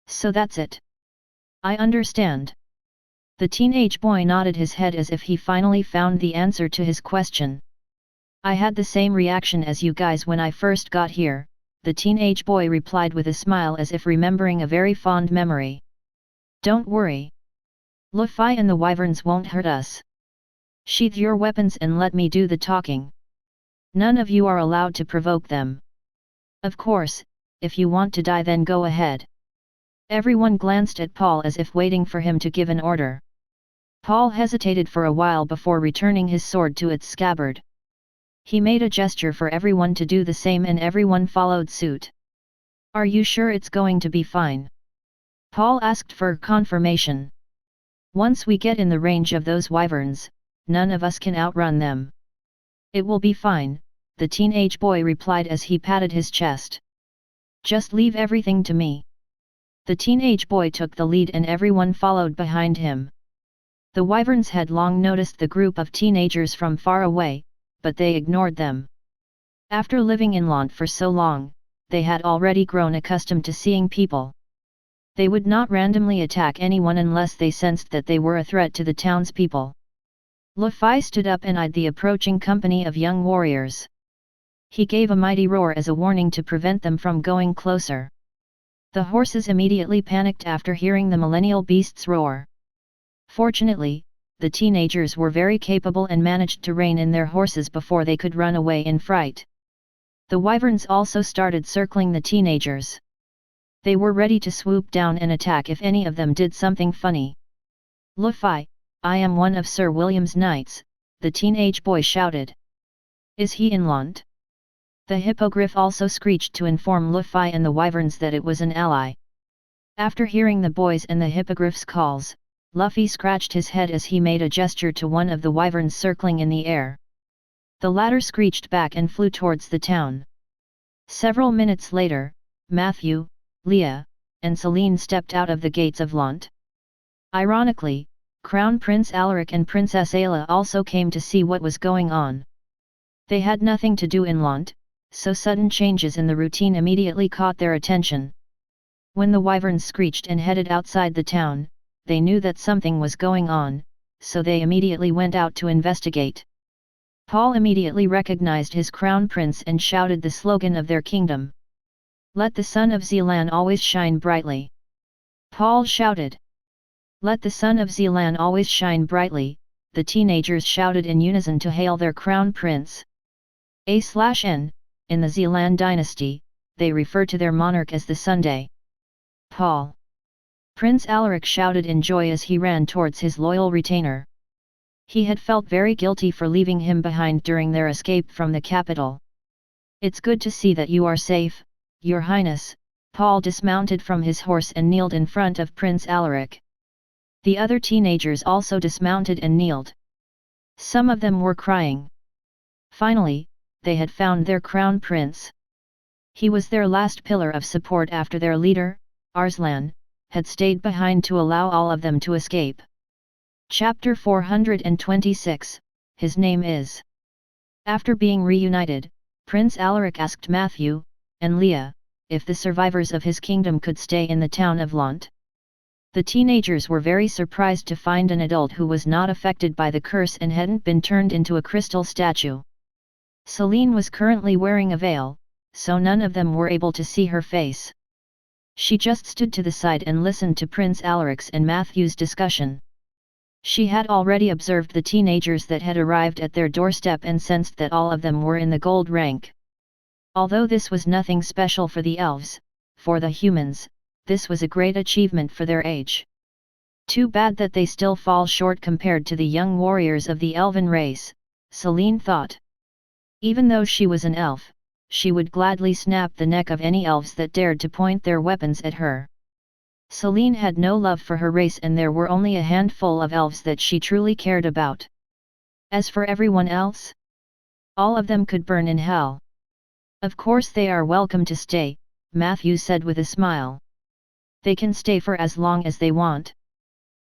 So that's it. I understand. The teenage boy nodded his head as if he finally found the answer to his question. I had the same reaction as you guys when I first got here, the teenage boy replied with a smile as if remembering a very fond memory. Don't worry. Luffy and the wyverns won't hurt us. Sheath your weapons and let me do the talking. None of you are allowed to provoke them. Of course, if you want to die then go ahead. Everyone glanced at Paul as if waiting for him to give an order. Paul hesitated for a while before returning his sword to its scabbard. He made a gesture for everyone to do the same and everyone followed suit. Are you sure it's going to be fine? Paul asked for confirmation. Once we get in the range of those wyverns, none of us can outrun them. It will be fine, the teenage boy replied as he patted his chest. Just leave everything to me. The teenage boy took the lead and everyone followed behind him. The wyverns had long noticed the group of teenagers from far away, but they ignored them. After living in Lont for so long, they had already grown accustomed to seeing people. They would not randomly attack anyone unless they sensed that they were a threat to the townspeople. Luffy stood up and eyed the approaching company of young warriors. He gave a mighty roar as a warning to prevent them from going closer. The horses immediately panicked after hearing the millennial beast's roar. Fortunately, the teenagers were very capable and managed to rein in their horses before they could run away in fright. The wyverns also started circling the teenagers. They were ready to swoop down and attack if any of them did something funny. Luffy, I am one of Sir William's knights, the teenage boy shouted. Is he in Lont? The hippogriff also screeched to inform Luffy and the wyverns that it was an ally. After hearing the boys and the hippogriff's calls, Luffy scratched his head as he made a gesture to one of the wyverns circling in the air. The latter screeched back and flew towards the town. Several minutes later, Matthew, Leah, and Celine stepped out of the gates of Lont. Ironically, Crown Prince Alaric and Princess Ayla also came to see what was going on. They had nothing to do in Lont, so sudden changes in the routine immediately caught their attention. When the wyverns screeched and headed outside the town, they knew that something was going on, so they immediately went out to investigate. Paul immediately recognized his crown prince and shouted the slogan of their kingdom. Let the sun of Zealand always shine brightly. Paul shouted. Let the sun of Zealand always shine brightly, the teenagers shouted in unison to hail their crown prince. A/N, in the Zealand dynasty, they refer to their monarch as the Sunday. Paul. Prince Alaric shouted in joy as he ran towards his loyal retainer. He had felt very guilty for leaving him behind during their escape from the capital. It's good to see that you are safe, Your Highness. Paul dismounted from his horse and kneeled in front of Prince Alaric. The other teenagers also dismounted and kneeled. Some of them were crying. Finally, they had found their crown prince. He was their last pillar of support after their leader, Arslan, had stayed behind to allow all of them to escape. Chapter 426, His Name Is. After being reunited, Prince Alaric asked Matthew, and Leah, if the survivors of his kingdom could stay in the town of Lont. The teenagers were very surprised to find an adult who was not affected by the curse and hadn't been turned into a crystal statue. Celine was currently wearing a veil, so none of them were able to see her face. She just stood to the side and listened to Prince Alaric's and Matthew's discussion. She had already observed the teenagers that had arrived at their doorstep and sensed that all of them were in the gold rank. Although this was nothing special for the elves, for the humans, this was a great achievement for their age. Too bad that they still fall short compared to the young warriors of the elven race, Celine thought. Even though she was an elf, she would gladly snap the neck of any elves that dared to point their weapons at her. Celine had no love for her race and there were only a handful of elves that she truly cared about. As for everyone else, all of them could burn in hell. Of course they are welcome to stay, Matthew said with a smile. They can stay for as long as they want.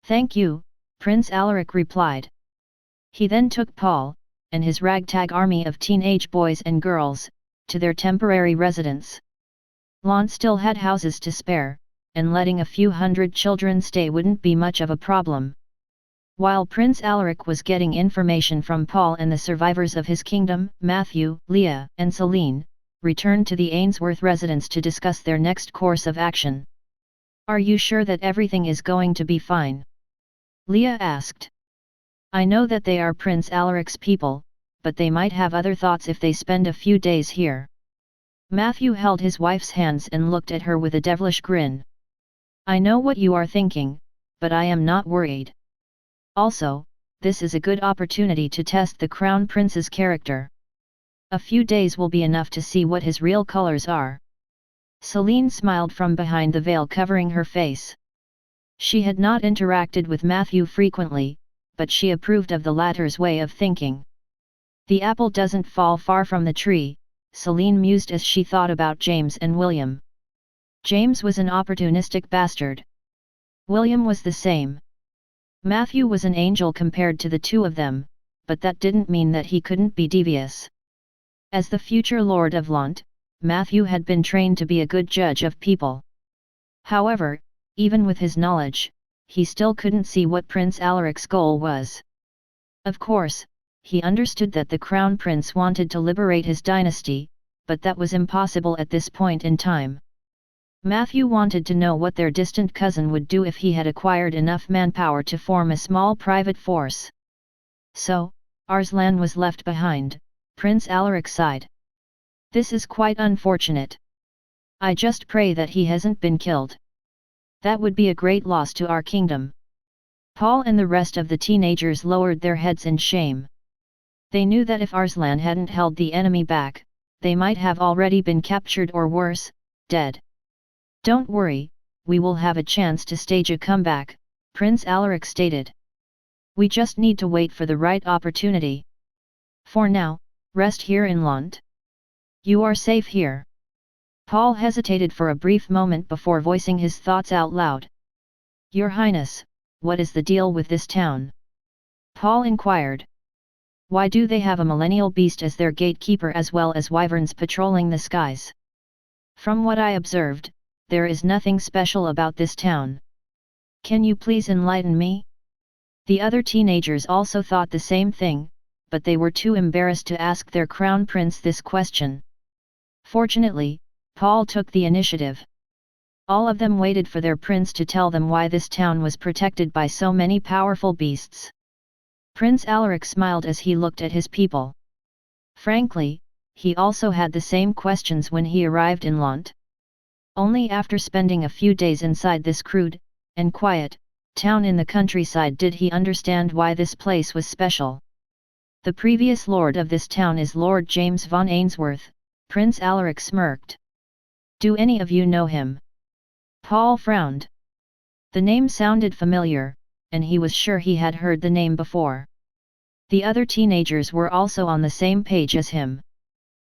Thank you, Prince Alaric replied. He then took Paul, and his ragtag army of teenage boys and girls, to their temporary residence. Lont still had houses to spare, and letting a few hundred children stay wouldn't be much of a problem. While Prince Alaric was getting information from Paul and the survivors of his kingdom, Matthew, Leah, and Celine returned to the Ainsworth residence to discuss their next course of action. "Are you sure that everything is going to be fine?" Leah asked. "I know that they are Prince Alaric's people, but they might have other thoughts if they spend a few days here." Matthew held his wife's hands and looked at her with a devilish grin. "I know what you are thinking, but I am not worried. Also, this is a good opportunity to test the Crown Prince's character. A few days will be enough to see what his real colors are." Celine smiled from behind the veil covering her face. She had not interacted with Matthew frequently, but she approved of the latter's way of thinking. "The apple doesn't fall far from the tree," Celine mused as she thought about James and William. James was an opportunistic bastard. William was the same. Matthew was an angel compared to the two of them, but that didn't mean that he couldn't be devious. As the future Lord of Lont, Matthew had been trained to be a good judge of people. However, even with his knowledge, he still couldn't see what Prince Alaric's goal was. Of course, he understood that the Crown Prince wanted to liberate his dynasty, but that was impossible at this point in time. Matthew wanted to know what their distant cousin would do if he had acquired enough manpower to form a small private force. "So, Arslan was left behind," Prince Alaric sighed. "This is quite unfortunate. I just pray that he hasn't been killed. That would be a great loss to our kingdom." Paul and the rest of the teenagers lowered their heads in shame. They knew that if Arslan hadn't held the enemy back, they might have already been captured or worse, dead. "Don't worry, we will have a chance to stage a comeback," Prince Alaric stated. "We just need to wait for the right opportunity. For now, rest here in Lont. You are safe here." Paul hesitated for a brief moment before voicing his thoughts out loud. "Your Highness, what is the deal with this town?" Paul inquired. "Why do they have a millennial beast as their gatekeeper as well as wyverns patrolling the skies? From what I observed, there is nothing special about this town. Can you please enlighten me?" The other teenagers also thought the same thing, but they were too embarrassed to ask their crown prince this question. Fortunately, Paul took the initiative. All of them waited for their prince to tell them why this town was protected by so many powerful beasts. Prince Alaric smiled as he looked at his people. Frankly, he also had the same questions when he arrived in Lont. Only after spending a few days inside this crude, and quiet, town in the countryside did he understand why this place was special. "The previous lord of this town is Lord James von Ainsworth," Prince Alaric smirked. "Do any of you know him?" Paul frowned. The name sounded familiar, and he was sure he had heard the name before. The other teenagers were also on the same page as him.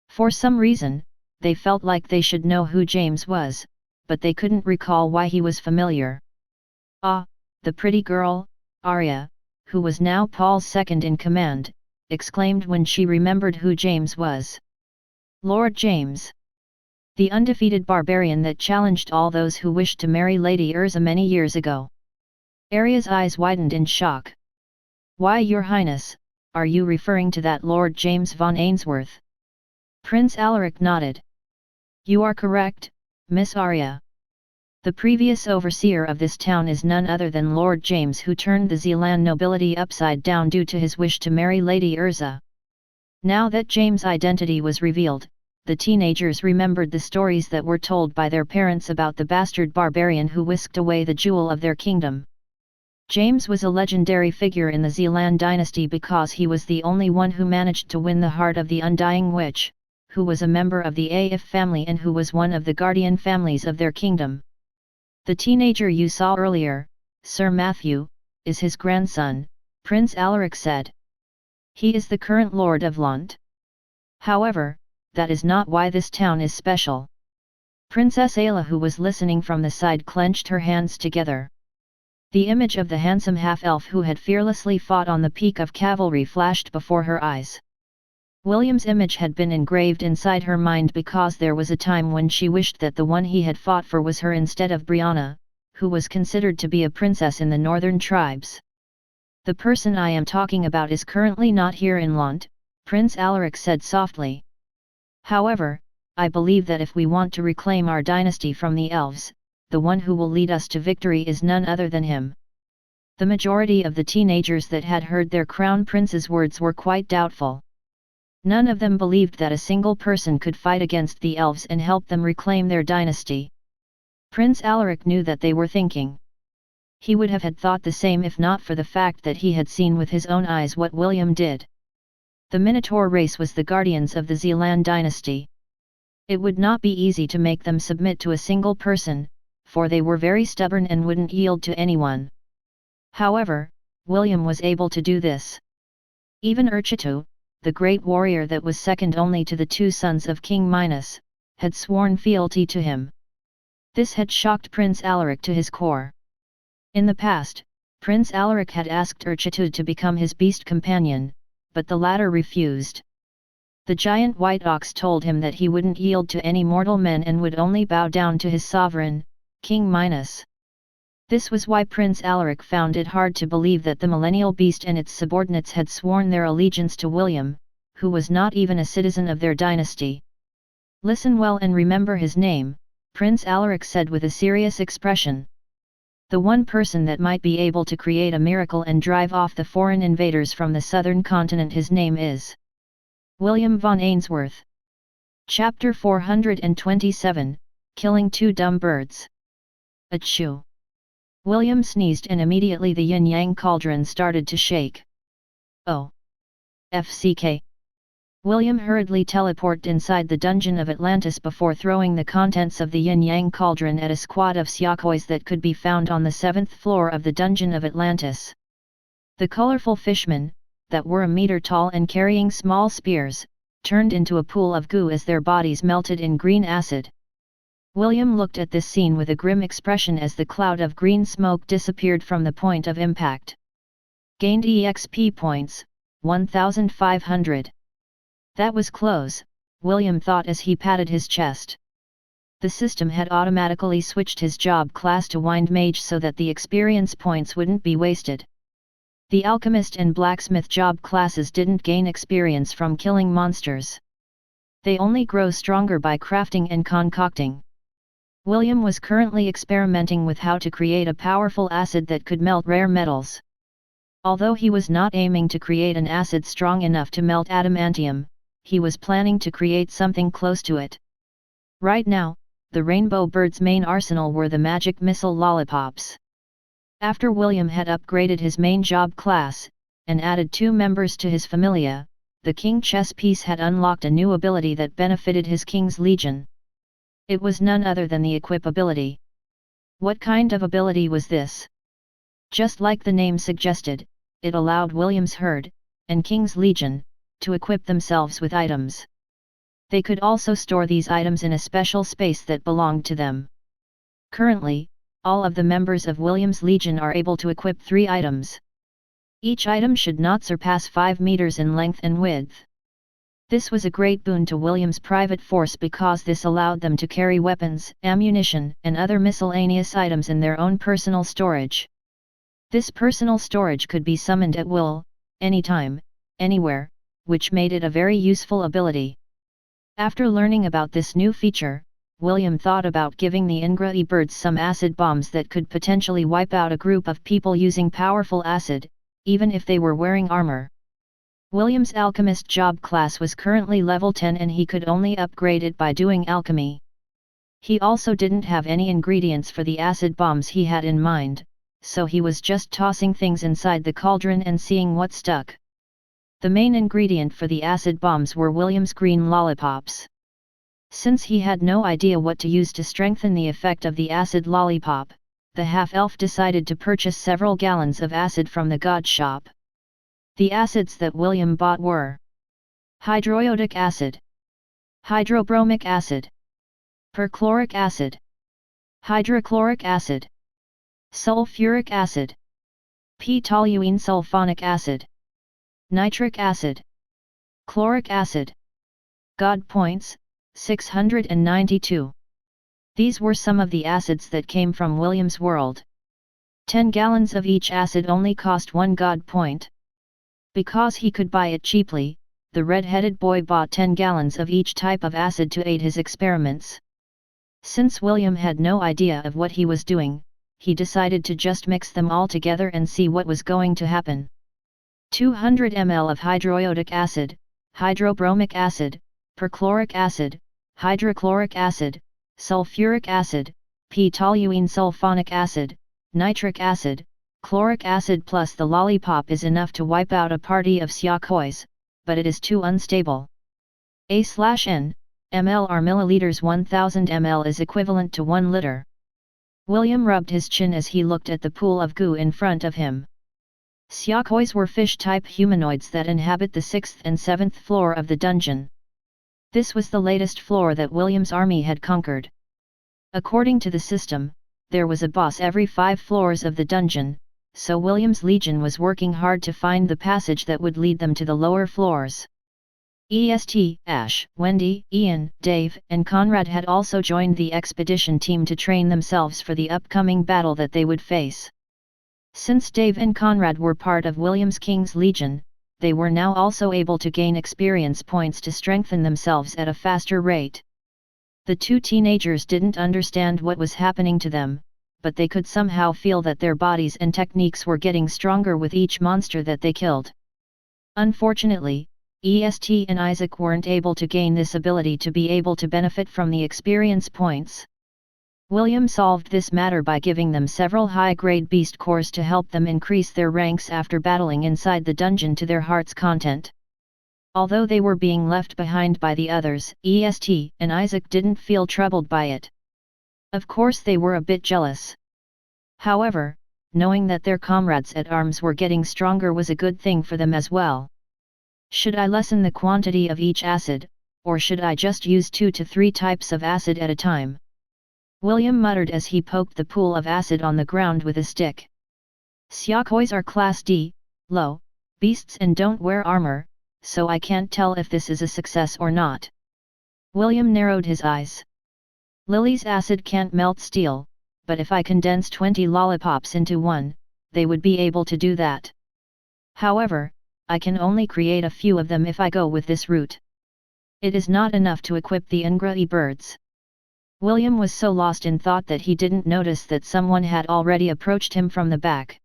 For some reason, they felt like they should know who James was, but they couldn't recall why he was familiar. "Ah, the pretty girl, Arya," who was now Paul's second in command, exclaimed when she remembered who James was. Lord James. The undefeated barbarian that challenged all those who wished to marry Lady Urza many years ago. Arya's eyes widened in shock. "Why, Your Highness, are you referring to that Lord James von Ainsworth?" Prince Alaric nodded. "You are correct, Miss Arya. The previous overseer of this town is none other than Lord James, who turned the Zealand nobility upside down due to his wish to marry Lady Urza." Now that James' identity was revealed, the teenagers remembered the stories that were told by their parents about the bastard barbarian who whisked away the jewel of their kingdom. James was a legendary figure in the Zealand dynasty because he was the only one who managed to win the heart of the Undying Witch, who was a member of the Aif family and who was one of the guardian families of their kingdom. "The teenager you saw earlier, Sir Matthew, is his grandson," Prince Alaric said. "He is the current Lord of Lont. However, that is not why this town is special." Princess Ayla, who was listening from the side, clenched her hands together. The image of the handsome half-elf who had fearlessly fought on the peak of cavalry flashed before her eyes. William's image had been engraved inside her mind because there was a time when she wished that the one he had fought for was her instead of Brianna, who was considered to be a princess in the northern tribes. The person I am talking about is currently not here in Lont, Prince Alaric said softly. However, I believe that if we want to reclaim our dynasty from the elves, the one who will lead us to victory is none other than him. The majority of the teenagers that had heard their crown prince's words were quite doubtful. None of them believed that a single person could fight against the elves and help them reclaim their dynasty. Prince Alaric knew that they were thinking. He would have had thought the same if not for the fact that he had seen with his own eyes what William did. The Minotaur race was the guardians of the Zealand dynasty. It would not be easy to make them submit to a single person, for they were very stubborn and wouldn't yield to anyone. However, William was able to do this. Even Urchitu, the great warrior that was second only to the two sons of King Minos, had sworn fealty to him. This had shocked Prince Alaric to his core. In the past, Prince Alaric had asked Urchitu to become his beast companion, but the latter refused. The giant white ox told him that he wouldn't yield to any mortal men and would only bow down to his sovereign, King Minos. This was why Prince Alaric found it hard to believe that the millennial beast and its subordinates had sworn their allegiance to William, who was not even a citizen of their dynasty. "Listen well and remember his name," Prince Alaric said with a serious expression. "The one person that might be able to create a miracle and drive off the foreign invaders from the southern continent, his name is William von Ainsworth." Chapter 427, Killing Two Dumb Birds. Achoo! William sneezed and immediately the yin-yang cauldron started to shake. "Oh! FCK!" William hurriedly teleported inside the dungeon of Atlantis before throwing the contents of the yin-yang cauldron at a squad of Siokois that could be found on the 7th floor of the dungeon of Atlantis. The colorful fishmen, that were a meter tall and carrying small spears, turned into a pool of goo as their bodies melted in green acid. William looked at this scene with a grim expression as the cloud of green smoke disappeared from the point of impact. Gained EXP points, 1,500. That was close, William thought as he patted his chest. The system had automatically switched his job class to Wind Mage so that the experience points wouldn't be wasted. The Alchemist and Blacksmith job classes didn't gain experience from killing monsters. They only grow stronger by crafting and concocting. William was currently experimenting with how to create a powerful acid that could melt rare metals. Although he was not aiming to create an acid strong enough to melt adamantium, he was planning to create something close to it. Right now, the Rainbow Bird's main arsenal were the magic missile lollipops. After William had upgraded his main job class, and added 2 members to his familia, the King chess piece had unlocked a new ability that benefited his King's Legion. It was none other than the equip ability. What kind of ability was this? Just like the name suggested, it allowed William's herd, and King's Legion, to equip themselves with items. They could also store these items in a special space that belonged to them. Currently, all of the members of William's Legion are able to equip 3 items. Each item should not surpass 5 meters in length and width. This was a great boon to William's private force because this allowed them to carry weapons, ammunition, and other miscellaneous items in their own personal storage. This personal storage could be summoned at will, anytime, anywhere, which made it a very useful ability. After learning about this new feature, William thought about giving the Ingrae birds some acid bombs that could potentially wipe out a group of people using powerful acid, even if they were wearing armor. William's alchemist job class was currently level 10 and he could only upgrade it by doing alchemy. He also didn't have any ingredients for the acid bombs he had in mind, so he was just tossing things inside the cauldron and seeing what stuck. The main ingredient for the acid bombs were William's green lollipops. Since he had no idea what to use to strengthen the effect of the acid lollipop, the half-elf decided to purchase several gallons of acid from the god shop. The acids that William bought were hydroiodic acid, hydrobromic acid, perchloric acid, hydrochloric acid, sulfuric acid, p-toluene sulfonic acid, nitric acid, chloric acid. God points, 692. These were some of the acids that came from William's world. 10 gallons of each acid only cost 1 god point. Because he could buy it cheaply, the red-headed boy bought 10 gallons of each type of acid to aid his experiments. Since William had no idea of what he was doing, he decided to just mix them all together and see what was going to happen. 200 ml of hydroiodic acid, hydrobromic acid, perchloric acid, hydrochloric acid, sulfuric acid, p-toluene sulfonic acid, nitric acid, chloric acid plus the lollipop is enough to wipe out a party of Xiaokois, but it is too unstable. A/N, ml are milliliters. 1000 ml is equivalent to 1 liter. William rubbed his chin as he looked at the pool of goo in front of him. Xiaokois were fish-type humanoids that inhabit the 6th and 7th floor of the dungeon. This was the latest floor that William's army had conquered. According to the system, there was a boss every 5 floors of the dungeon, so William's legion was working hard to find the passage that would lead them to the lower floors. Ash, Wendy, Ian, Dave, and Conrad had also joined the expedition team to train themselves for the upcoming battle that they would face. Since Dave and Conrad were part of William's King's Legion, they were now also able to gain experience points to strengthen themselves at a faster rate. The two teenagers didn't understand what was happening to them, but they could somehow feel that their bodies and techniques were getting stronger with each monster that they killed. Unfortunately, EST and Isaac weren't able to gain this ability to be able to benefit from the experience points. William solved this matter by giving them several high-grade beast cores to help them increase their ranks after battling inside the dungeon to their heart's content. Although they were being left behind by the others, EST and Isaac didn't feel troubled by it. Of course they were a bit jealous. However, knowing that their comrades at arms were getting stronger was a good thing for them as well. Should I lessen the quantity of each acid, or should I just use 2 to 3 types of acid at a time? William muttered as he poked the pool of acid on the ground with a stick. Xiaokois are Class D, low, beasts and don't wear armor, so I can't tell if this is a success or not. William narrowed his eyes. Lily's acid can't melt steel, but if I condense 20 lollipops into one, they would be able to do that. However, I can only create a few of them if I go with this route. It is not enough to equip the Ngrai birds. William was so lost in thought that he didn't notice that someone had already approached him from the back.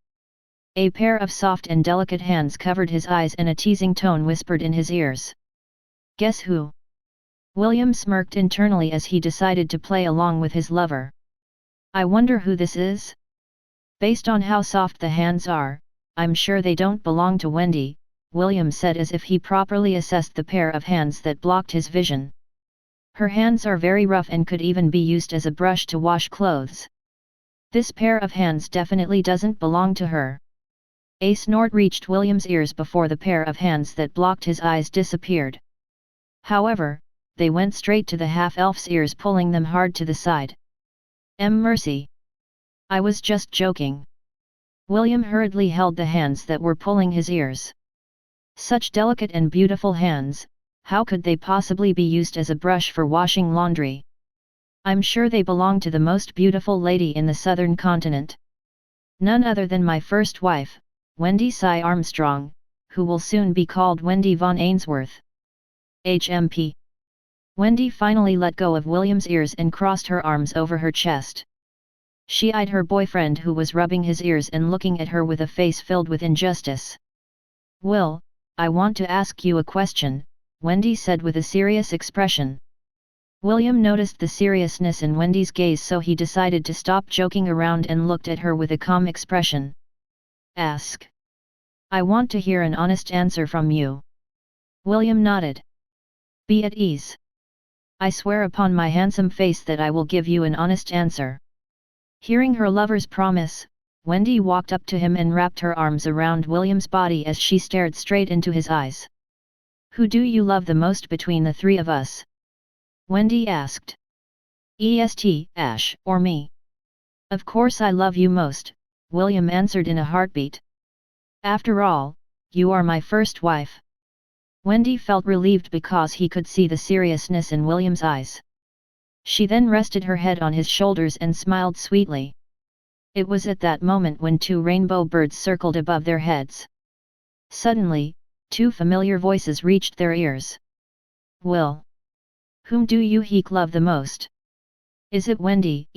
A pair of soft and delicate hands covered his eyes and a teasing tone whispered in his ears. Guess who? William smirked internally as he decided to play along with his lover. I wonder who this is? Based on how soft the hands are, I'm sure they don't belong to Wendy, William said as if he properly assessed the pair of hands that blocked his vision. Her hands are very rough and could even be used as a brush to wash clothes. This pair of hands definitely doesn't belong to her. A snort reached William's ears before the pair of hands that blocked his eyes disappeared. However, they went straight to the half-elf's ears, pulling them hard to the side. Mercy! I was just joking. William hurriedly held the hands that were pulling his ears. Such delicate and beautiful hands, how could they possibly be used as a brush for washing laundry? I'm sure they belong to the most beautiful lady in the southern continent. None other than my first wife, Wendy Cy Armstrong, who will soon be called Wendy von Ainsworth. HMP. Wendy finally let go of William's ears and crossed her arms over her chest. She eyed her boyfriend who was rubbing his ears and looking at her with a face filled with injustice. Will, I want to ask you a question, Wendy said with a serious expression. William noticed the seriousness in Wendy's gaze, so he decided to stop joking around and looked at her with a calm expression. Ask. I want to hear an honest answer from you. William nodded. Be at ease. I swear upon my handsome face that I will give you an honest answer. Hearing her lover's promise, Wendy walked up to him and wrapped her arms around William's body as she stared straight into his eyes. Who do you love the most between the three of us? Wendy asked. Ash, or me? Of course I love you most, William answered in a heartbeat. After all, you are my first wife. Wendy felt relieved because he could see the seriousness in William's eyes. She then rested her head on his shoulders and smiled sweetly. It was at that moment when two rainbow birds circled above their heads. Suddenly, two familiar voices reached their ears. Will. Whom do you love the most? Is it Wendy,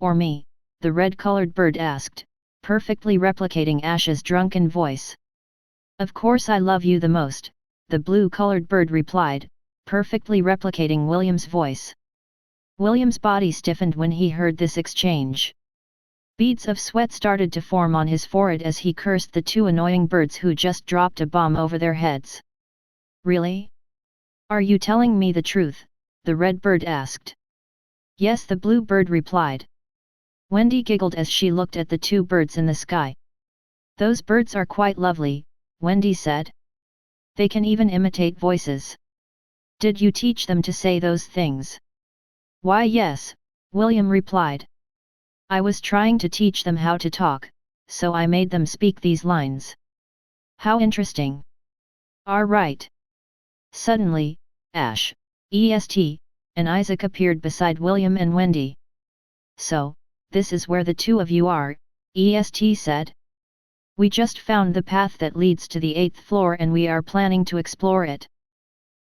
or me? The red-colored bird asked, perfectly replicating Ash's drunken voice. Of course I love you the most, the blue-colored bird replied, perfectly replicating William's voice. William's body stiffened when he heard this exchange. Beads of sweat started to form on his forehead as he cursed the two annoying birds who just dropped a bomb over their heads. Really? Are you telling me the truth? The red bird asked. Yes, the blue bird replied. Wendy giggled as she looked at the two birds in the sky. Those birds are quite lovely, Wendy said. They can even imitate voices. Did you teach them to say those things? Why yes, William replied. I was trying to teach them how to talk, so I made them speak these lines. How interesting. Right. Suddenly, Ash, and Isaac appeared beside William and Wendy. So, this is where the two of you are, said. We just found the path that leads to the 8th floor and we are planning to explore it.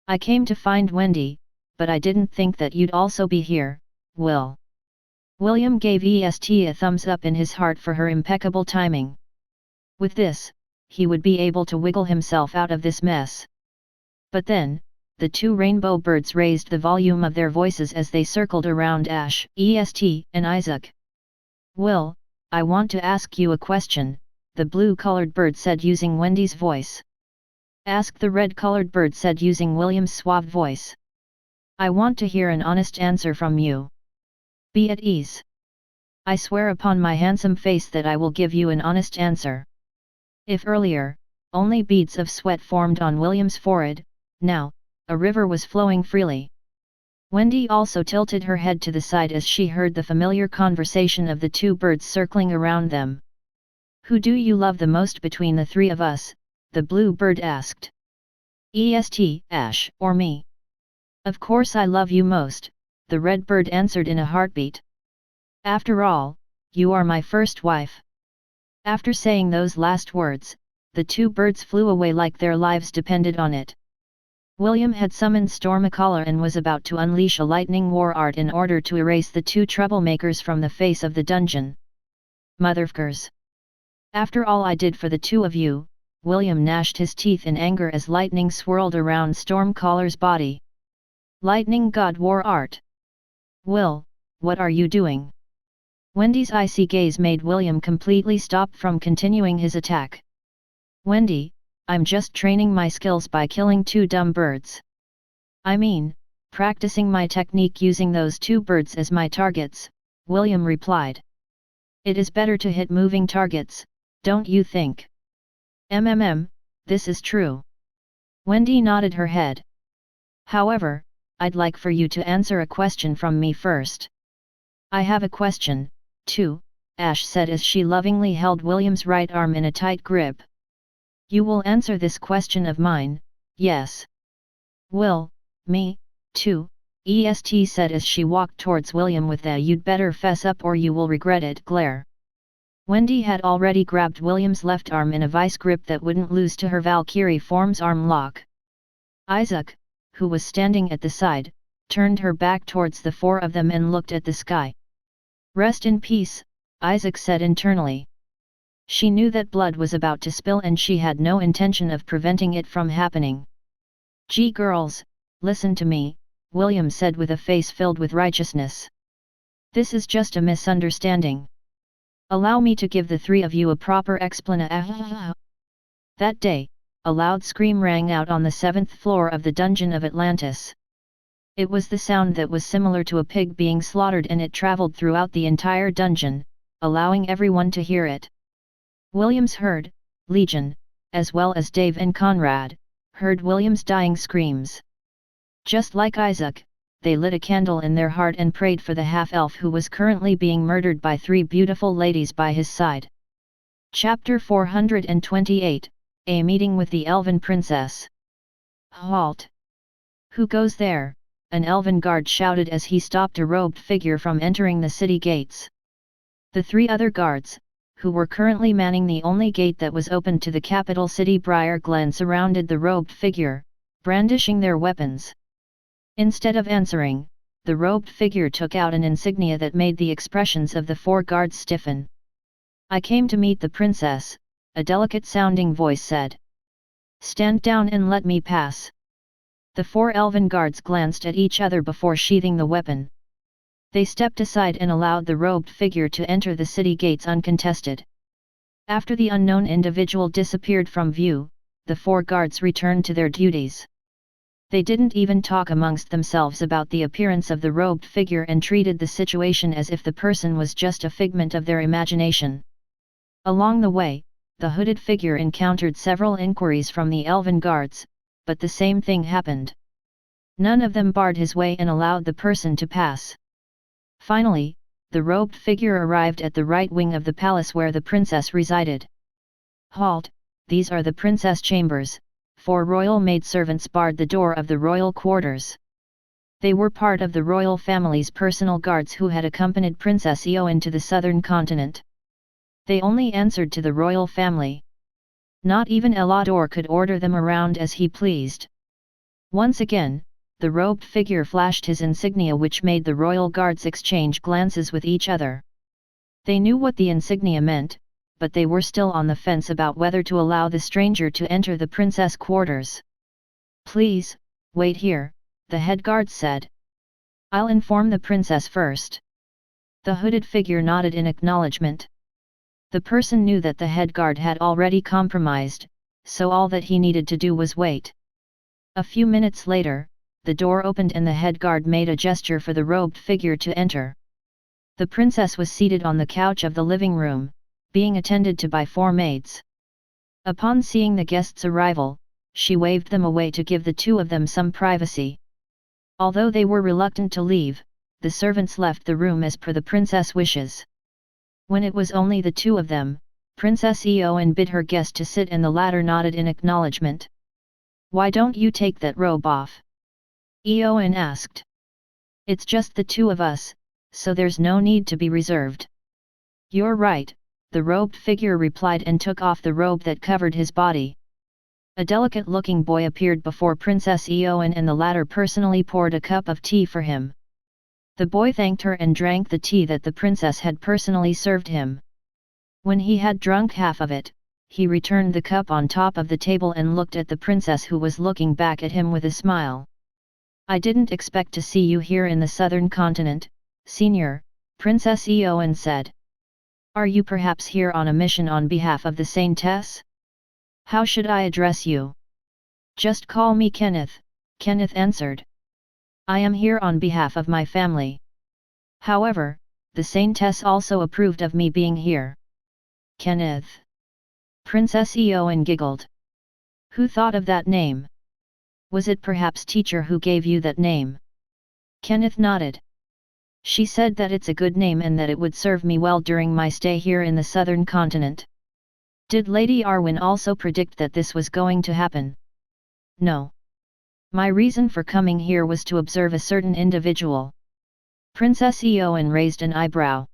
I came to find Wendy, but I didn't think that you'd also be here, Will. William gave EST a thumbs up in his heart for her impeccable timing. With this, he would be able to wiggle himself out of this mess. But then, the two rainbow birds raised the volume of their voices as they circled around Ash, EST, and Isaac. Will, I want to ask you a question, the blue-colored bird said using Wendy's voice. Ask, the red-colored bird said using William's suave voice. I want to hear an honest answer from you. Be at ease. I swear upon my handsome face that I will give you an honest answer. If earlier, only beads of sweat formed on William's forehead, now, a river was flowing freely. Wendy also tilted her head to the side as she heard the familiar conversation of the two birds circling around them. Who do you love the most between the three of us? The blue bird asked. Ash, or me? Of course I love you most, the red bird answered in a heartbeat. After all, you are my first wife. After saying those last words, the two birds flew away like their lives depended on it. William had summoned Stormacala and was about to unleash a lightning war art in order to erase the two troublemakers from the face of the dungeon. Motherfuckers! After all I did for the two of you, William gnashed his teeth in anger as lightning swirled around Stormcalla's body. Lightning God war art! Will, what are you doing? Wendy's icy gaze made William completely stop from continuing his attack. Wendy, I'm just training my skills by killing two dumb birds. I mean, practicing my technique using those two birds as my targets, William replied. It is better to hit moving targets, don't you think? This is true. Wendy nodded her head. However, I'd like for you to answer a question from me first. I have a question, too, Ash said as she lovingly held William's right arm in a tight grip. You will answer this question of mine, yes. Will, me, too, EST said as she walked towards William with a "you'd better fess up or you will regret it" glare. Wendy had already grabbed William's left arm in a vice grip that wouldn't lose to her Valkyrie form's arm lock. Isaac, who was standing at the side, turned her back towards the four of them and looked at the sky. Rest in peace, Isaac said internally. She knew that blood was about to spill and she had no intention of preventing it from happening. Gee girls, listen to me, William said with a face filled with righteousness. This is just a misunderstanding. Allow me to give the three of you a proper explanation. That day, a loud scream rang out on the 7th floor of the dungeon of Atlantis. It was the sound that was similar to a pig being slaughtered and it traveled throughout the entire dungeon, allowing everyone to hear it. William's herd, Legion, as well as Dave and Conrad, heard William's dying screams. Just like Isaac, they lit a candle in their heart and prayed for the half-elf who was currently being murdered by three beautiful ladies by his side. Chapter 428, A Meeting with the Elven Princess. Halt! Who goes there? An elven guard shouted as he stopped a robed figure from entering the city gates. The 3 other guards, who were currently manning the only gate that was open to the capital city Briar Glen, surrounded the robed figure, brandishing their weapons. Instead of answering, the robed figure took out an insignia that made the expressions of the 4 guards stiffen. "I came to meet the princess," a delicate-sounding voice said. "Stand down and let me pass." The 4 elven guards glanced at each other before sheathing the weapon. They stepped aside and allowed the robed figure to enter the city gates uncontested. After the unknown individual disappeared from view, the 4 guards returned to their duties. They didn't even talk amongst themselves about the appearance of the robed figure and treated the situation as if the person was just a figment of their imagination. Along the way, the hooded figure encountered several inquiries from the elven guards, but the same thing happened. None of them barred his way and allowed the person to pass. Finally, the robed figure arrived at the right wing of the palace where the princess resided. "Halt, these are the princess chambers," 4 royal maidservants barred the door of the royal quarters. They were part of the royal family's personal guards who had accompanied Princess Eowyn to the southern continent. They only answered to the royal family. Not even Elador could order them around as he pleased. Once again, the robed figure flashed his insignia, which made the royal guards exchange glances with each other. They knew what the insignia meant, but they were still on the fence about whether to allow the stranger to enter the princess quarters. "Please, wait here," the head guard said. "I'll inform the princess first." The hooded figure nodded in acknowledgement. The person knew that the head guard had already compromised, so all that he needed to do was wait. A few minutes later, the door opened and the head guard made a gesture for the robed figure to enter. The princess was seated on the couch of the living room, being attended to by 4 maids. Upon seeing the guests' arrival, she waved them away to give the 2 of them some privacy. Although they were reluctant to leave, the servants left the room as per the princess' wishes. When it was only the 2 of them, Princess Eowyn bid her guest to sit and the latter nodded in acknowledgement. "Why don't you take that robe off?" Eowyn asked. "It's just the 2 of us, so there's no need to be reserved." "You're right," the robed figure replied and took off the robe that covered his body. A delicate-looking boy appeared before Princess Eowyn and the latter personally poured a cup of tea for him. The boy thanked her and drank the tea that the princess had personally served him. When he had drunk half of it, he returned the cup on top of the table and looked at the princess, who was looking back at him with a smile. "I didn't expect to see you here in the southern continent, Senior," Princess Eowyn said. "Are you perhaps here on a mission on behalf of the Saintess? How should I address you?" "Just call me Kenneth," Kenneth answered. "I am here on behalf of my family. However, the Saintess also approved of me being here." "Kenneth?" Princess Eowyn giggled. "Who thought of that name? Was it perhaps teacher who gave you that name?" Kenneth nodded. "She said that it's a good name and that it would serve me well during my stay here in the southern continent." "Did Lady Arwen also predict that this was going to happen?" "No. My reason for coming here was to observe a certain individual." Princess Eowyn raised an eyebrow.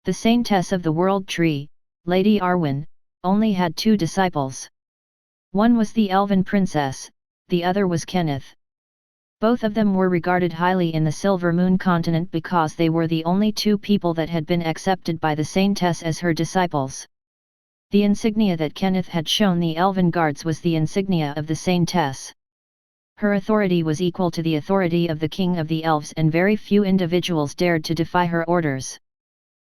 The Saintess of the World Tree, Lady Arwen, only had 2 disciples. One was the Elven princess, the other was Kenneth. Both of them were regarded highly in the Silver Moon continent because they were the only 2 people that had been accepted by the Saintess as her disciples. The insignia that Kenneth had shown the Elven guards was the insignia of the Saintess. Her authority was equal to the authority of the King of the Elves, and very few individuals dared to defy her orders.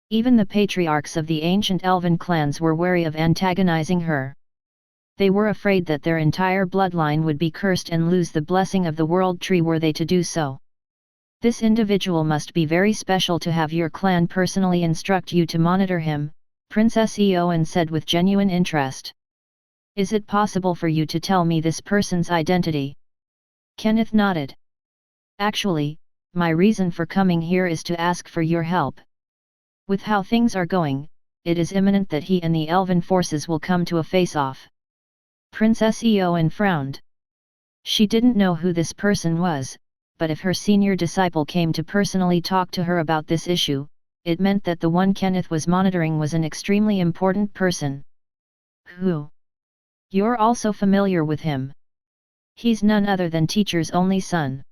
Even the patriarchs of the ancient Elven clans were wary of antagonizing her. They were afraid that their entire bloodline would be cursed and lose the blessing of the World Tree were they to do so. "This individual must be very special to have your clan personally instruct you to monitor him," Princess Eowyn said with genuine interest. "Is it possible for you to tell me this person's identity?" Kenneth nodded. "Actually, my reason for coming here is to ask for your help. With how things are going, it is imminent that he and the Elven forces will come to a face-off." Princess Eowyn frowned. She didn't know who this person was, but if her senior disciple came to personally talk to her about this issue, it meant that the one Kenneth was monitoring was an extremely important person. Who? You're also familiar with him. He's none other than Teacher's only son.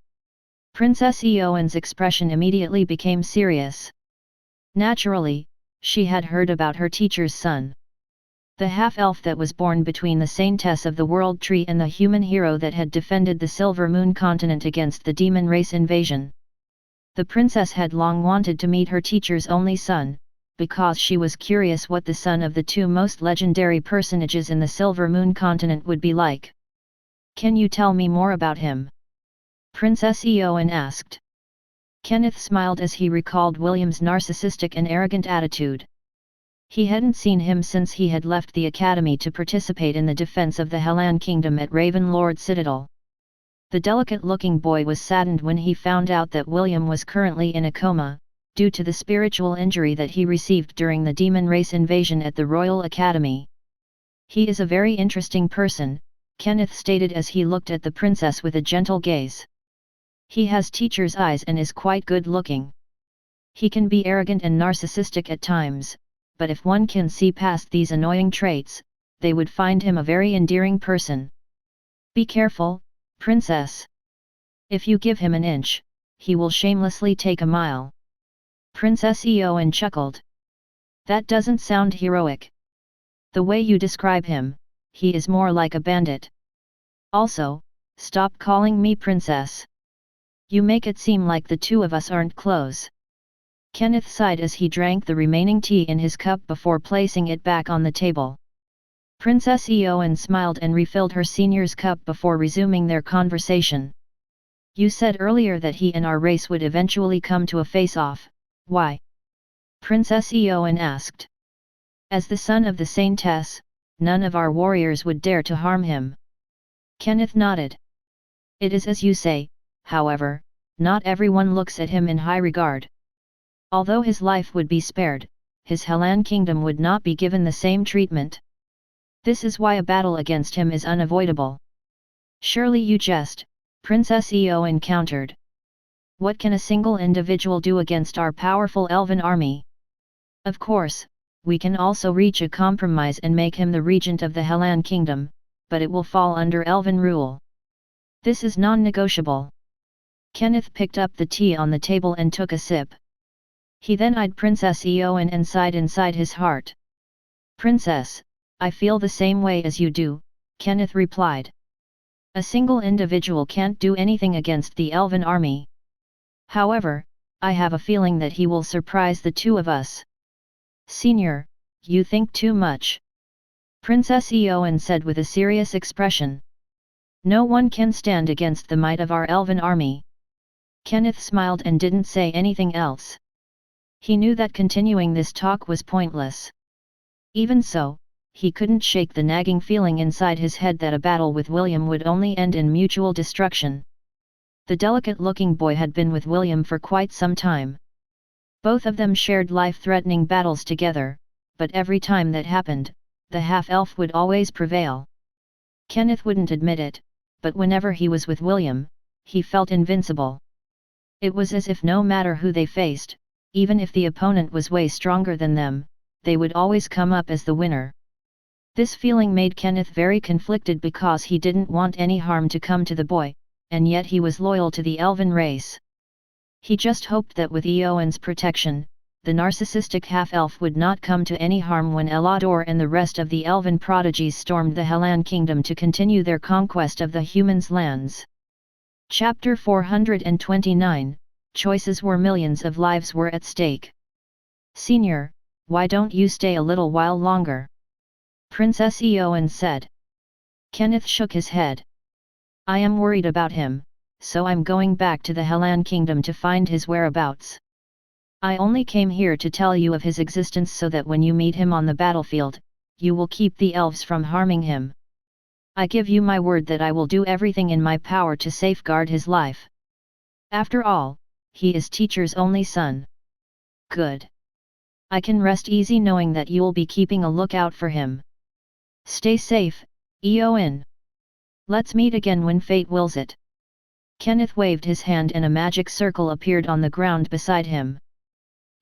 Princess Eowyn's expression immediately became serious. Naturally, she had heard about her teacher's son. The half-elf that was born between the saintess of the World Tree and the human hero that had defended the Silver Moon continent against the demon race invasion. The princess had long wanted to meet her teacher's only son, because she was curious what the son of the two most legendary personages in the Silver Moon continent would be like. Can you tell me more about him? Princess Eowyn asked. Kenneth smiled as he recalled William's narcissistic and arrogant attitude. He hadn't seen him since he had left the academy to participate in the defense of the Hellan Kingdom at Ravenlord Citadel. The delicate-looking boy was saddened when he found out that William was currently in a coma, due to the spiritual injury that he received during the demon race invasion at the Royal Academy. He is a very interesting person, Kenneth stated as he looked at the princess with a gentle gaze. He has teacher's eyes and is quite good-looking. He can be arrogant and narcissistic at times, but if one can see past these annoying traits, they would find him a very endearing person. Be careful, princess. If you give him an inch, he will shamelessly take a mile. Princess Eowyn chuckled. That doesn't sound heroic. The way you describe him, he is more like a bandit. Also, stop calling me princess. You make it seem like the two of us aren't close. Kenneth sighed as he drank the remaining tea in his cup before placing it back on the table. Princess Eowyn smiled and refilled her senior's cup before resuming their conversation. You said earlier that he and our race would eventually come to a face-off, why? Princess Eowyn asked. As the son of the Saintess, none of our warriors would dare to harm him. Kenneth nodded. It is as you say, however, not everyone looks at him in high regard. Although his life would be spared, his Hellan kingdom would not be given the same treatment. This is why a battle against him is unavoidable. Surely you jest, Princess Eowyn countered. What can a single individual do against our powerful elven army? Of course, we can also reach a compromise and make him the regent of the Hellan kingdom, but it will fall under elven rule. This is non-negotiable. Kenneth picked up the tea on the table and took a sip. He then eyed Princess Eowyn and sighed inside his heart. Princess, I feel the same way as you do, Kenneth replied. A single individual can't do anything against the elven army. However, I have a feeling that he will surprise the two of us. Senior, you think too much. Princess Eowyn said with a serious expression. No one can stand against the might of our elven army. Kenneth smiled and didn't say anything else. He knew that continuing this talk was pointless. Even so, he couldn't shake the nagging feeling inside his head that a battle with William would only end in mutual destruction. The delicate-looking boy had been with William for quite some time. Both of them shared life-threatening battles together, but every time that happened, the half-elf would always prevail. Kenneth wouldn't admit it, but whenever he was with William, he felt invincible. It was as if no matter who they faced, even if the opponent was way stronger than them, they would always come up as the winner. This feeling made Kenneth very conflicted because he didn't want any harm to come to the boy, and yet he was loyal to the elven race. He just hoped that with Eowyn's protection, the narcissistic half-elf would not come to any harm when Elador and the rest of the elven prodigies stormed the Hellan kingdom to continue their conquest of the humans' lands. Chapter 429, Choices where millions of lives were at stake. Senior, why don't you stay a little while longer? Princess Eowyn said. Kenneth shook his head. I am worried about him, so I'm going back to the Hellan kingdom to find his whereabouts. I only came here to tell you of his existence so that when you meet him on the battlefield, you will keep the elves from harming him. I give you my word that I will do everything in my power to safeguard his life. After all, he is Teacher's only son. Good. I can rest easy knowing that you'll be keeping a lookout for him. Stay safe, Eowyn. Let's meet again when fate wills it. Kenneth waved his hand and a magic circle appeared on the ground beside him.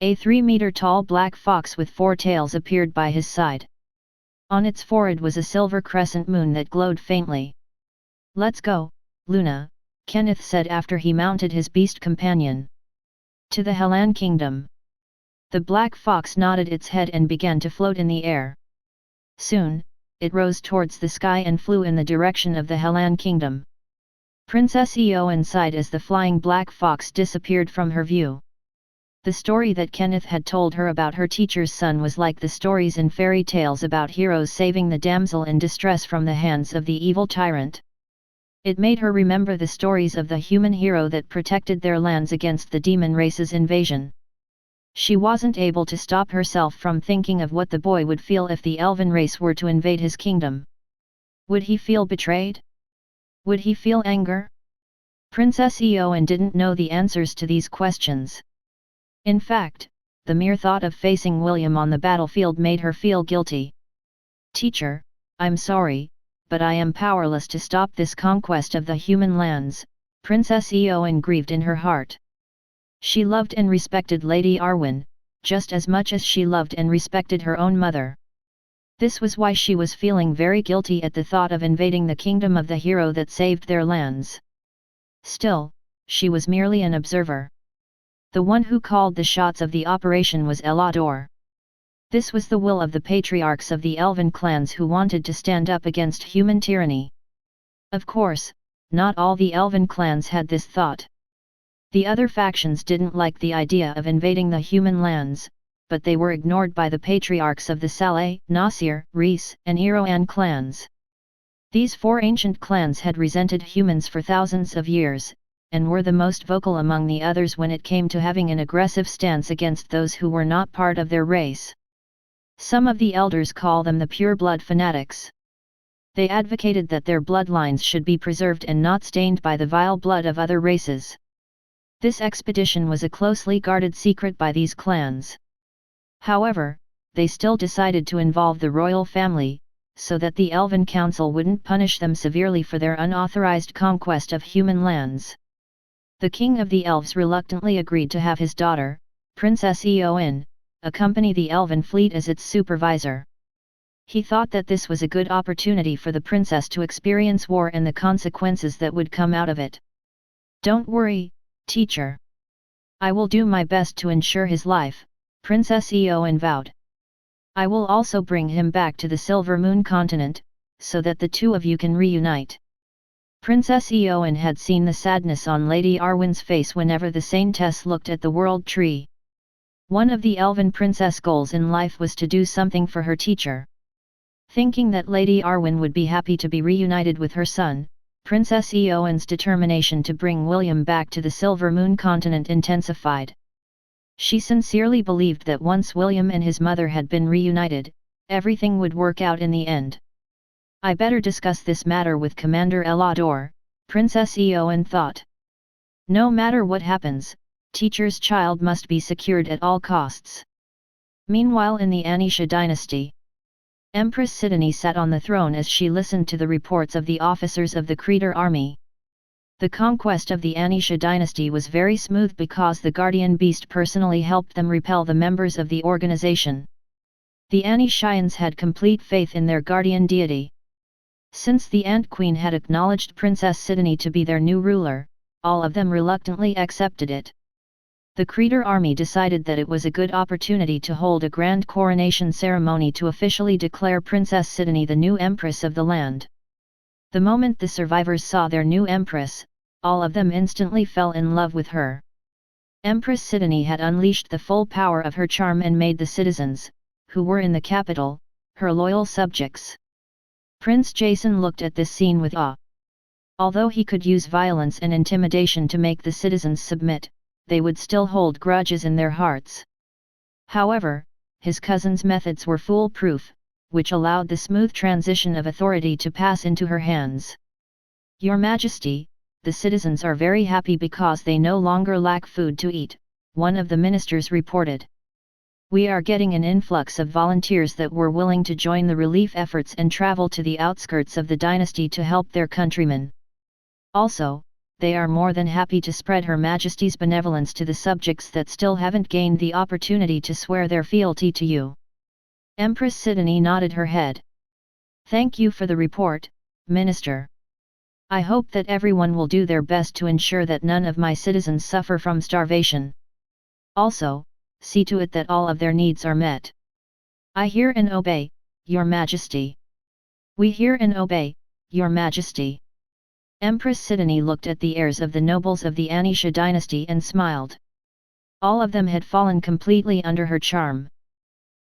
A 3-meter-tall black fox with 4 tails appeared by his side. On its forehead was a silver crescent moon that glowed faintly. "Let's go, Luna," Kenneth said after he mounted his beast companion. "To the Hellan kingdom." The black fox nodded its head and began to float in the air. Soon, it rose towards the sky and flew in the direction of the Hellan kingdom. Princess Eowyn sighed as the flying black fox disappeared from her view. The story that Kenneth had told her about her teacher's son was like the stories in fairy tales about heroes saving the damsel in distress from the hands of the evil tyrant. It made her remember the stories of the human hero that protected their lands against the demon race's invasion. She wasn't able to stop herself from thinking of what the boy would feel if the elven race were to invade his kingdom. Would he feel betrayed? Would he feel anger? Princess Eowyn didn't know the answers to these questions. In fact, the mere thought of facing William on the battlefield made her feel guilty. "Teacher, I'm sorry, but I am powerless to stop this conquest of the human lands," Princess Eowyn grieved in her heart. She loved and respected Lady Arwen, just as much as she loved and respected her own mother. This was why she was feeling very guilty at the thought of invading the kingdom of the hero that saved their lands. Still, she was merely an observer. The one who called the shots of the operation was Elador. This was the will of the patriarchs of the elven clans who wanted to stand up against human tyranny. Of course, not all the elven clans had this thought. The other factions didn't like the idea of invading the human lands, but they were ignored by the patriarchs of the Saleh, Nasir, Rhys, and Iroan clans. These 4 ancient clans had resented humans for thousands of years, and were the most vocal among the others when it came to having an aggressive stance against those who were not part of their race. Some of the elders call them the pure-blood fanatics. They advocated that their bloodlines should be preserved and not stained by the vile blood of other races. This expedition was a closely guarded secret by these clans. However, they still decided to involve the royal family, so that the Elven Council wouldn't punish them severely for their unauthorized conquest of human lands. The King of the Elves reluctantly agreed to have his daughter, Princess Eowyn, accompany the Elven fleet as its supervisor. He thought that this was a good opportunity for the princess to experience war and the consequences that would come out of it. "Don't worry, teacher. I will do my best to ensure his life," Princess Eowyn vowed. "I will also bring him back to the Silver Moon continent, so that the two of you can reunite." Princess Eowyn had seen the sadness on Lady Arwen's face whenever the Saintess looked at the World Tree. One of the Elven princess goals in life was to do something for her teacher. Thinking that Lady Arwen would be happy to be reunited with her son, Princess Eowyn's determination to bring William back to the Silver Moon continent intensified. She sincerely believed that once William and his mother had been reunited, everything would work out in the end. "I better discuss this matter with Commander Elador," Princess Eowyn thought. No matter what happens, teacher's child must be secured at all costs. Meanwhile in the Anisha dynasty, Empress Sidney sat on the throne as she listened to the reports of the officers of the Creator army. The conquest of the Anisha dynasty was very smooth because the guardian beast personally helped them repel the members of the organization. The Anishians had complete faith in their guardian deity. Since the Ant Queen had acknowledged Princess Sidney to be their new ruler, all of them reluctantly accepted it. The Creator army decided that it was a good opportunity to hold a grand coronation ceremony to officially declare Princess Sidney the new empress of the land. The moment the survivors saw their new empress, all of them instantly fell in love with her. Empress Sidney had unleashed the full power of her charm and made the citizens, who were in the capital, her loyal subjects. Prince Jason looked at this scene with awe. Although he could use violence and intimidation to make the citizens submit, they would still hold grudges in their hearts. However, his cousin's methods were foolproof, which allowed the smooth transition of authority to pass into her hands. "Your Majesty, the citizens are very happy because they no longer lack food to eat," one of the ministers reported. "We are getting an influx of volunteers that were willing to join the relief efforts and travel to the outskirts of the dynasty to help their countrymen. Also, they are more than happy to spread Her Majesty's benevolence to the subjects that still haven't gained the opportunity to swear their fealty to you." Empress Sidney nodded her head. "Thank you for the report, Minister. I hope that everyone will do their best to ensure that none of my citizens suffer from starvation. Also, see to it that all of their needs are met." "I hear and obey, Your Majesty." "We hear and obey, Your Majesty." Empress Sidney looked at the heirs of the nobles of the Anisha dynasty and smiled. All of them had fallen completely under her charm.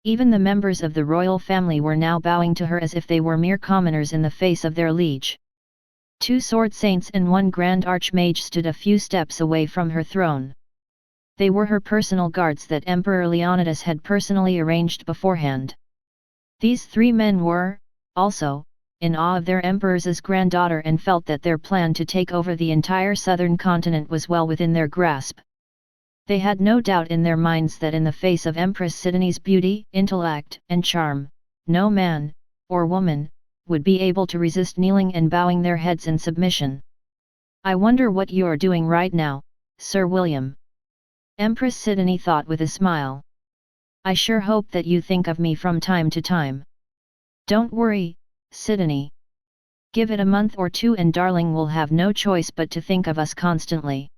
Even the members of the royal family were now bowing to her as if they were mere commoners in the face of their liege. 2 sword saints and 1 grand archmage stood a few steps away from her throne. They were her personal guards that Emperor Leonidas had personally arranged beforehand. These 3 men were, also, in awe of their emperor's granddaughter and felt that their plan to take over the entire southern continent was well within their grasp. They had no doubt in their minds that in the face of Empress Sidney's beauty, intellect, and charm, no man, or woman, would be able to resist kneeling and bowing their heads in submission. "I wonder what you're doing right now, Sir William?" Empress Sidney thought with a smile. "I sure hope that you think of me from time to time." "Don't worry, Sidney. Give it a month or 2 and darling will have no choice but to think of us constantly.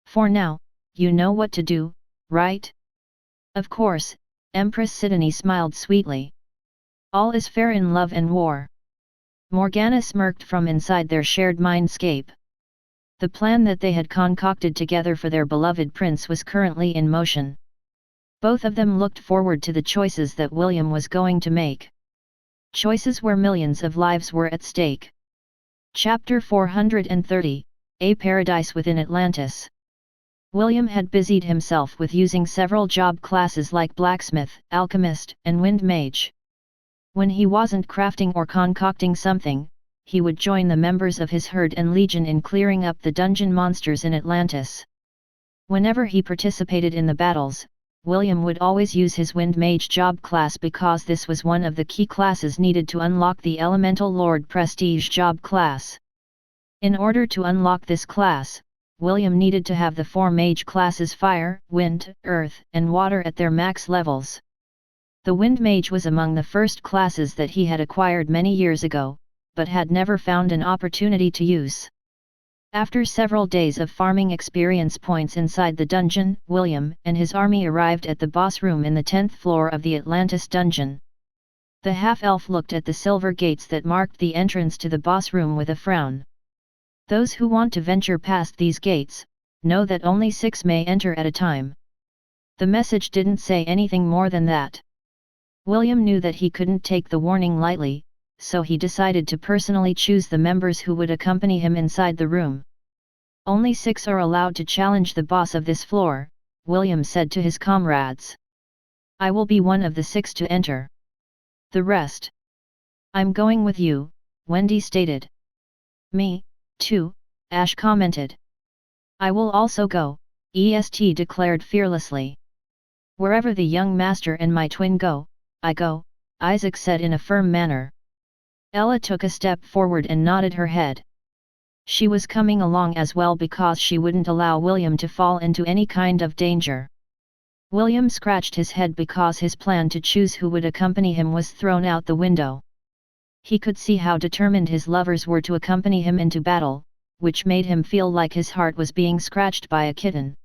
For now, you know what to do, right?" "Of course," Empress Sidney smiled sweetly. "All is fair in love and war." Morgana smirked from inside their shared mindscape. The plan that they had concocted together for their beloved prince was currently in motion. Both of them looked forward to the choices that William was going to make. Choices where millions of lives were at stake. Chapter 430, A Paradise Within Atlantis. William had busied himself with using several job classes like blacksmith, alchemist, and wind mage. When he wasn't crafting or concocting something, he would join the members of his herd and legion in clearing up the dungeon monsters in Atlantis. Whenever he participated in the battles, William would always use his wind mage job class because this was one of the key classes needed to unlock the Elemental Lord Prestige job class. In order to unlock this class, William needed to have the 4 mage classes Fire, Wind, Earth, and Water at their max levels. The Wind Mage was among the first classes that he had acquired many years ago, but had never found an opportunity to use. After several days of farming experience points inside the dungeon, William and his army arrived at the boss room in the 10th floor of the Atlantis dungeon. The half-elf looked at the silver gates that marked the entrance to the boss room with a frown. "Those who want to venture past these gates, know that only 6 may enter at a time." The message didn't say anything more than that. William knew that he couldn't take the warning lightly, so he decided to personally choose the members who would accompany him inside the room. "Only 6 are allowed to challenge the boss of this floor," William said to his comrades. "I will be one of the 6 to enter. The rest." "I'm going with you," Wendy stated. "Me, too," Ash commented. "I will also go," EST declared fearlessly. "Wherever the young master and my twin go, I go," Isaac said in a firm manner. Ella took a step forward and nodded her head. She was coming along as well because she wouldn't allow William to fall into any kind of danger. William scratched his head because his plan to choose who would accompany him was thrown out the window. He could see how determined his lovers were to accompany him into battle, which made him feel like his heart was being scratched by a kitten.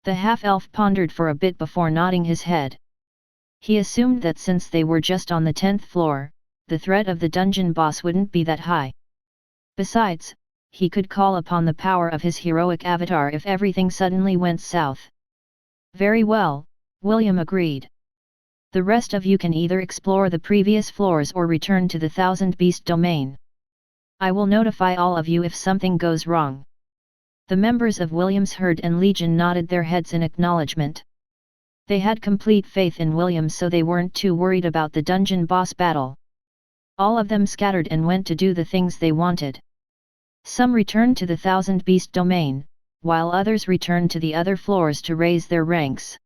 The half-elf pondered for a bit before nodding his head. He assumed that since they were just on the 10th floor, the threat of the dungeon boss wouldn't be that high. Besides, he could call upon the power of his heroic avatar if everything suddenly went south. "Very well," William agreed. "The rest of you can either explore the previous floors or return to the Thousand Beast domain. I will notify all of you if something goes wrong." The members of William's herd and legion nodded their heads in acknowledgement. They had complete faith in William, so they weren't too worried about the dungeon boss battle. All of them scattered and went to do the things they wanted. Some returned to the Thousand Beast domain, while others returned to the other floors to raise their ranks.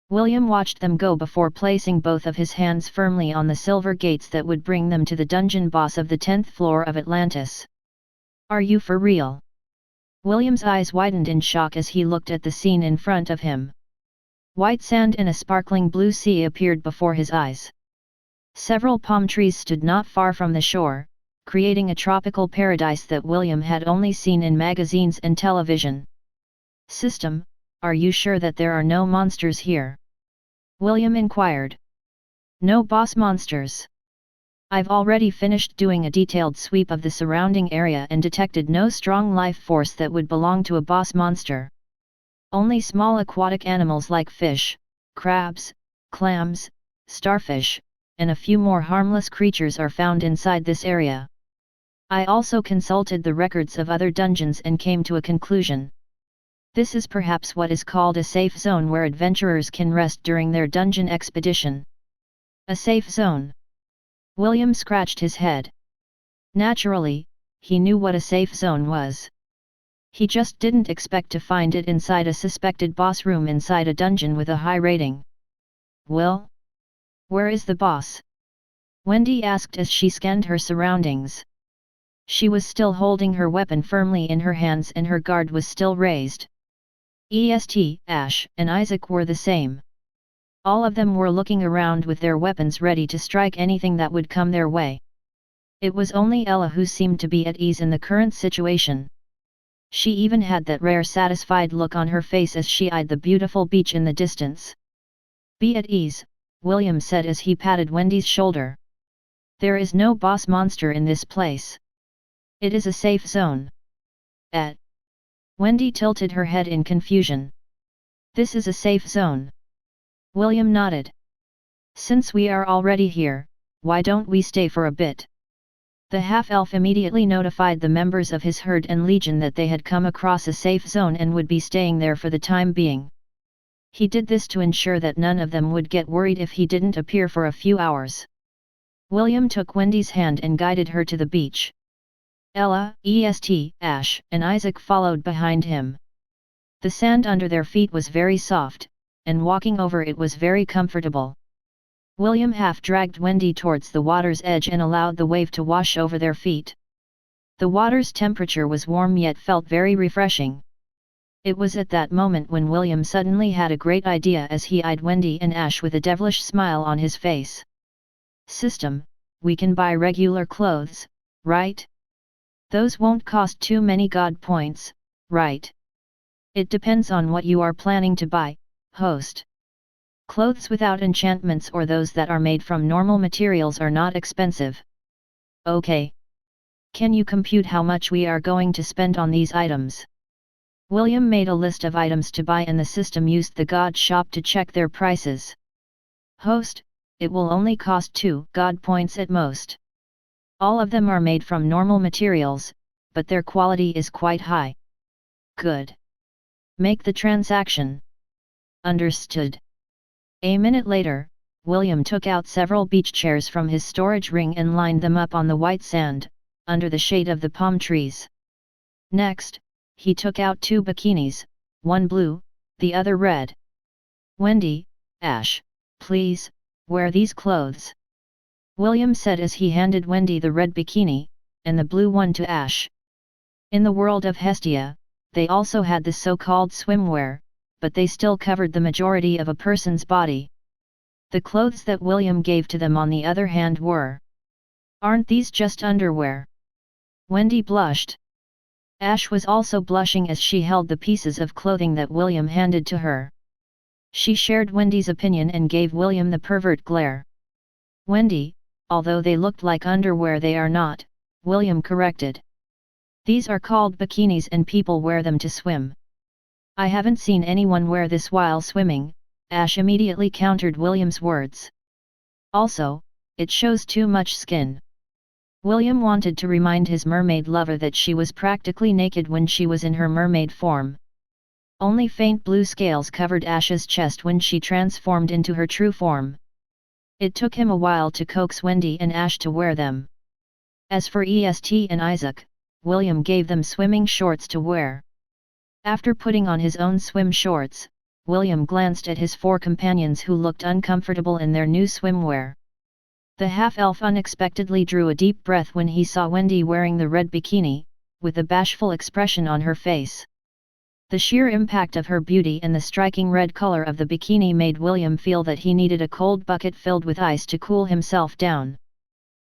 William watched them go before placing both of his hands firmly on the silver gates that would bring them to the dungeon boss of the 10th floor of Atlantis. "Are you for real?" William's eyes widened in shock as he looked at the scene in front of him. White sand and a sparkling blue sea appeared before his eyes. Several palm trees stood not far from the shore, creating a tropical paradise that William had only seen in magazines and television. "System, are you sure that there are no monsters here?" William inquired. "No boss monsters. I've already finished doing a detailed sweep of the surrounding area and detected no strong life force that would belong to a boss monster. Only small aquatic animals like fish, crabs, clams, starfish, and a few more harmless creatures are found inside this area. I also consulted the records of other dungeons and came to a conclusion. This is perhaps what is called a safe zone where adventurers can rest during their dungeon expedition." A safe zone? William scratched his head. Naturally, he knew what a safe zone was. He just didn't expect to find it inside a suspected boss room inside a dungeon with a high rating. "Well? Where is the boss?" Wendy asked as she scanned her surroundings. She was still holding her weapon firmly in her hands and her guard was still raised. Ash and Isaac were the same. All of them were looking around with their weapons ready to strike anything that would come their way. It was only Ella who seemed to be at ease in the current situation. She even had that rare satisfied look on her face as she eyed the beautiful beach in the distance. "Be at ease," William said as he patted Wendy's shoulder. "There is no boss monster in this place. It is a safe zone." Wendy tilted her head in confusion. "This is a safe zone." William nodded. "Since we are already here, why don't we stay for a bit?" The half-elf immediately notified the members of his herd and legion that they had come across a safe zone and would be staying there for the time being. He did this to ensure that none of them would get worried if he didn't appear for a few hours. William took Wendy's hand and guided her to the beach. Ella, Ash, and Isaac followed behind him. The sand under their feet was very soft, and walking over it was very comfortable. William half-dragged Wendy towards the water's edge and allowed the wave to wash over their feet. The water's temperature was warm yet felt very refreshing. It was at that moment when William suddenly had a great idea as he eyed Wendy and Ash with a devilish smile on his face. "System, we can buy regular clothes, right? Those won't cost too many god points, right?" "It depends on what you are planning to buy, host. Clothes without enchantments or those that are made from normal materials are not expensive." "Okay. Can you compute how much we are going to spend on these items?" William made a list of items to buy and the system used the god shop to check their prices. "Host, it will only cost 2 god points at most. All of them are made from normal materials, but their quality is quite high." "Good. Make the transaction." "Understood." A minute later, William took out several beach chairs from his storage ring and lined them up on the white sand, under the shade of the palm trees. Next, he took out 2 bikinis, one blue, the other red. "Wendy, Ash, please, wear these clothes," William said as he handed Wendy the red bikini, and the blue one to Ash. In the world of Hestia, they also had the so-called swimwear, but they still covered the majority of a person's body. The clothes that William gave to them on the other hand were. "Aren't these just underwear?" Wendy blushed. Ash was also blushing as she held the pieces of clothing that William handed to her. She shared Wendy's opinion and gave William the pervert glare. "Wendy, although they looked like underwear they are not," William corrected. "These are called bikinis and people wear them to swim." "I haven't seen anyone wear this while swimming," Ash immediately countered William's words. "Also, it shows too much skin." William wanted to remind his mermaid lover that she was practically naked when she was in her mermaid form. Only faint blue scales covered Ash's chest when she transformed into her true form. It took him a while to coax Wendy and Ash to wear them. As for and Isaac, William gave them swimming shorts to wear. After putting on his own swim shorts, William glanced at his 4 companions who looked uncomfortable in their new swimwear. The half-elf unexpectedly drew a deep breath when he saw Wendy wearing the red bikini, with a bashful expression on her face. The sheer impact of her beauty and the striking red color of the bikini made William feel that he needed a cold bucket filled with ice to cool himself down.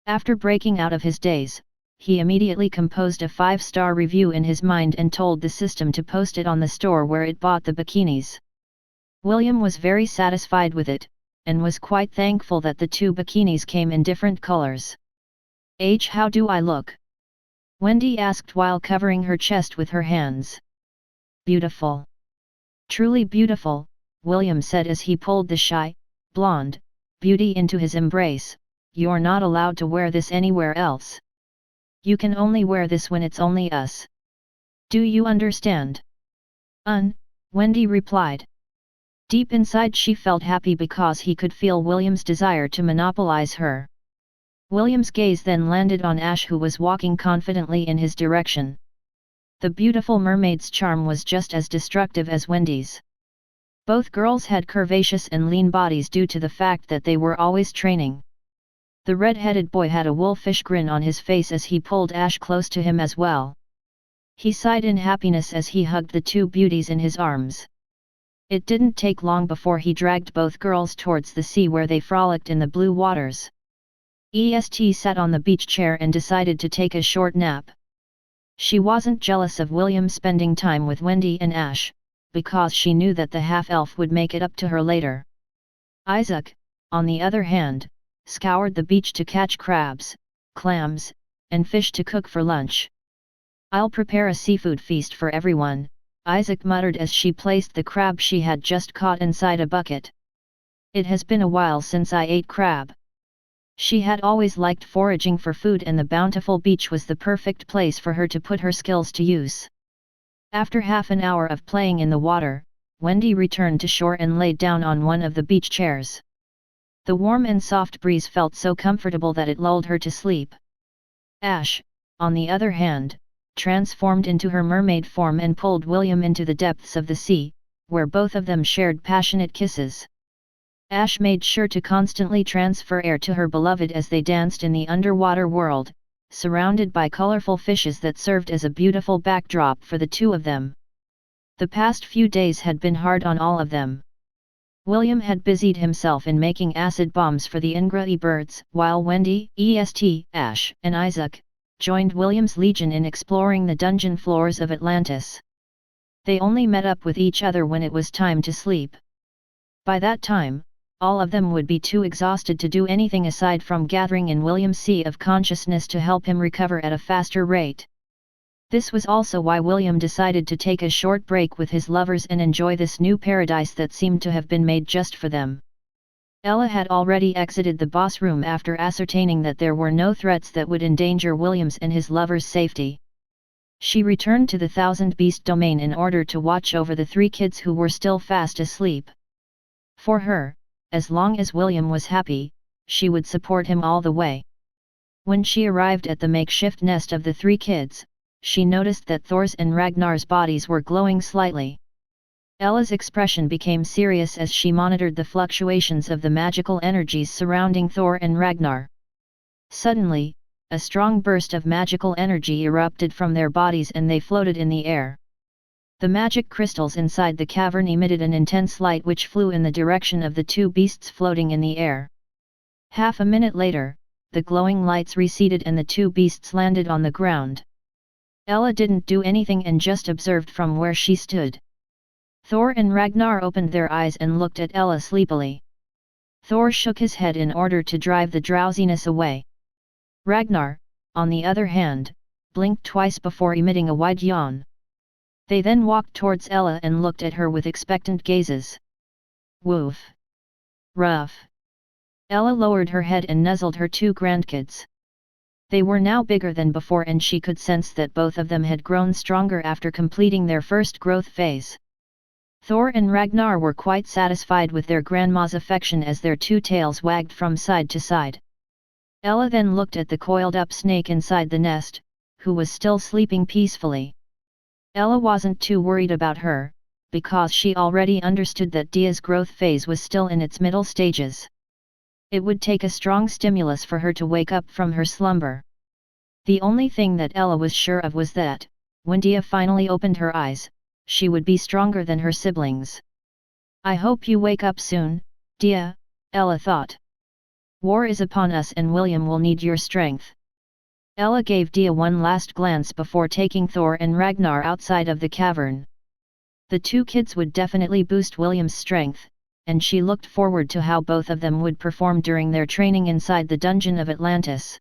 After breaking out of his daze, he immediately composed a 5-star review in his mind and told the system to post it on the store where it bought the bikinis. William was very satisfied with it, and was quite thankful that the 2 bikinis came in different colors. How do I look?" Wendy asked while covering her chest with her hands. "Beautiful. Truly beautiful," William said as he pulled the shy, blonde, beauty into his embrace. "You're not allowed to wear this anywhere else. You can only wear this when it's only us. Do you understand?" Wendy replied. Deep inside she felt happy because he could feel William's desire to monopolize her. William's gaze then landed on Ash, who was walking confidently in his direction. The beautiful mermaid's charm was just as destructive as Wendy's. Both girls had curvaceous and lean bodies due to the fact that they were always training. The red-headed boy had a wolfish grin on his face as he pulled Ash close to him as well. He sighed in happiness as he hugged the 2 beauties in his arms. It didn't take long before he dragged both girls towards the sea where they frolicked in the blue waters. EST sat on the beach chair and decided to take a short nap. She wasn't jealous of William spending time with Wendy and Ash, because she knew that the half-elf would make it up to her later. Isaac, on the other hand, scoured the beach to catch crabs, clams, and fish to cook for lunch. "I'll prepare a seafood feast for everyone," Isaac muttered as she placed the crab she had just caught inside a bucket. "It has been a while since I ate crab." She had always liked foraging for food, and the bountiful beach was the perfect place for her to put her skills to use. After half an hour of playing in the water, Wendy returned to shore and laid down on one of the beach chairs. The warm and soft breeze felt so comfortable that it lulled her to sleep. Ash, on the other hand, transformed into her mermaid form and pulled William into the depths of the sea, where both of them shared passionate kisses. Ash made sure to constantly transfer air to her beloved as they danced in the underwater world, surrounded by colorful fishes that served as a beautiful backdrop for the 2 of them. The past few days had been hard on all of them. William had busied himself in making acid bombs for the Ingrae birds, while Wendy, Ash, and Isaac joined William's legion in exploring the dungeon floors of Atlantis. They only met up with each other when it was time to sleep. By that time, all of them would be too exhausted to do anything aside from gathering in William's sea of consciousness to help him recover at a faster rate. This was also why William decided to take a short break with his lovers and enjoy this new paradise that seemed to have been made just for them. Ella had already exited the boss room after ascertaining that there were no threats that would endanger William's and his lovers' safety. She returned to the Thousand Beast domain in order to watch over the 3 kids who were still fast asleep. For her, as long as William was happy, she would support him all the way. When she arrived at the makeshift nest of the 3 kids, she noticed that Thor's and Ragnar's bodies were glowing slightly. Ella's expression became serious as she monitored the fluctuations of the magical energies surrounding Thor and Ragnar. Suddenly, a strong burst of magical energy erupted from their bodies and they floated in the air. The magic crystals inside the cavern emitted an intense light which flew in the direction of the 2 beasts floating in the air. Half a minute later, the glowing lights receded and the 2 beasts landed on the ground. Ella didn't do anything and just observed from where she stood. Thor and Ragnar opened their eyes and looked at Ella sleepily. Thor shook his head in order to drive the drowsiness away. Ragnar, on the other hand, blinked twice before emitting a wide yawn. They then walked towards Ella and looked at her with expectant gazes. "Woof! Rough!" Ella lowered her head and nuzzled her 2 grandkids. They were now bigger than before and she could sense that both of them had grown stronger after completing their first growth phase. Thor and Ragnar were quite satisfied with their grandma's affection as their 2 tails wagged from side to side. Ella then looked at the coiled-up snake inside the nest, who was still sleeping peacefully. Ella wasn't too worried about her, because she already understood that Dia's growth phase was still in its middle stages. It would take a strong stimulus for her to wake up from her slumber. The only thing that Ella was sure of was that, when Dia finally opened her eyes, she would be stronger than her siblings. I hope you wake up soon, Dia, Ella thought. War is upon us and William will need your strength. Ella gave Dia one last glance before taking Thor and Ragnar outside of the cavern. The two kids would definitely boost William's strength, and she looked forward to how both of them would perform during their training inside the dungeon of Atlantis.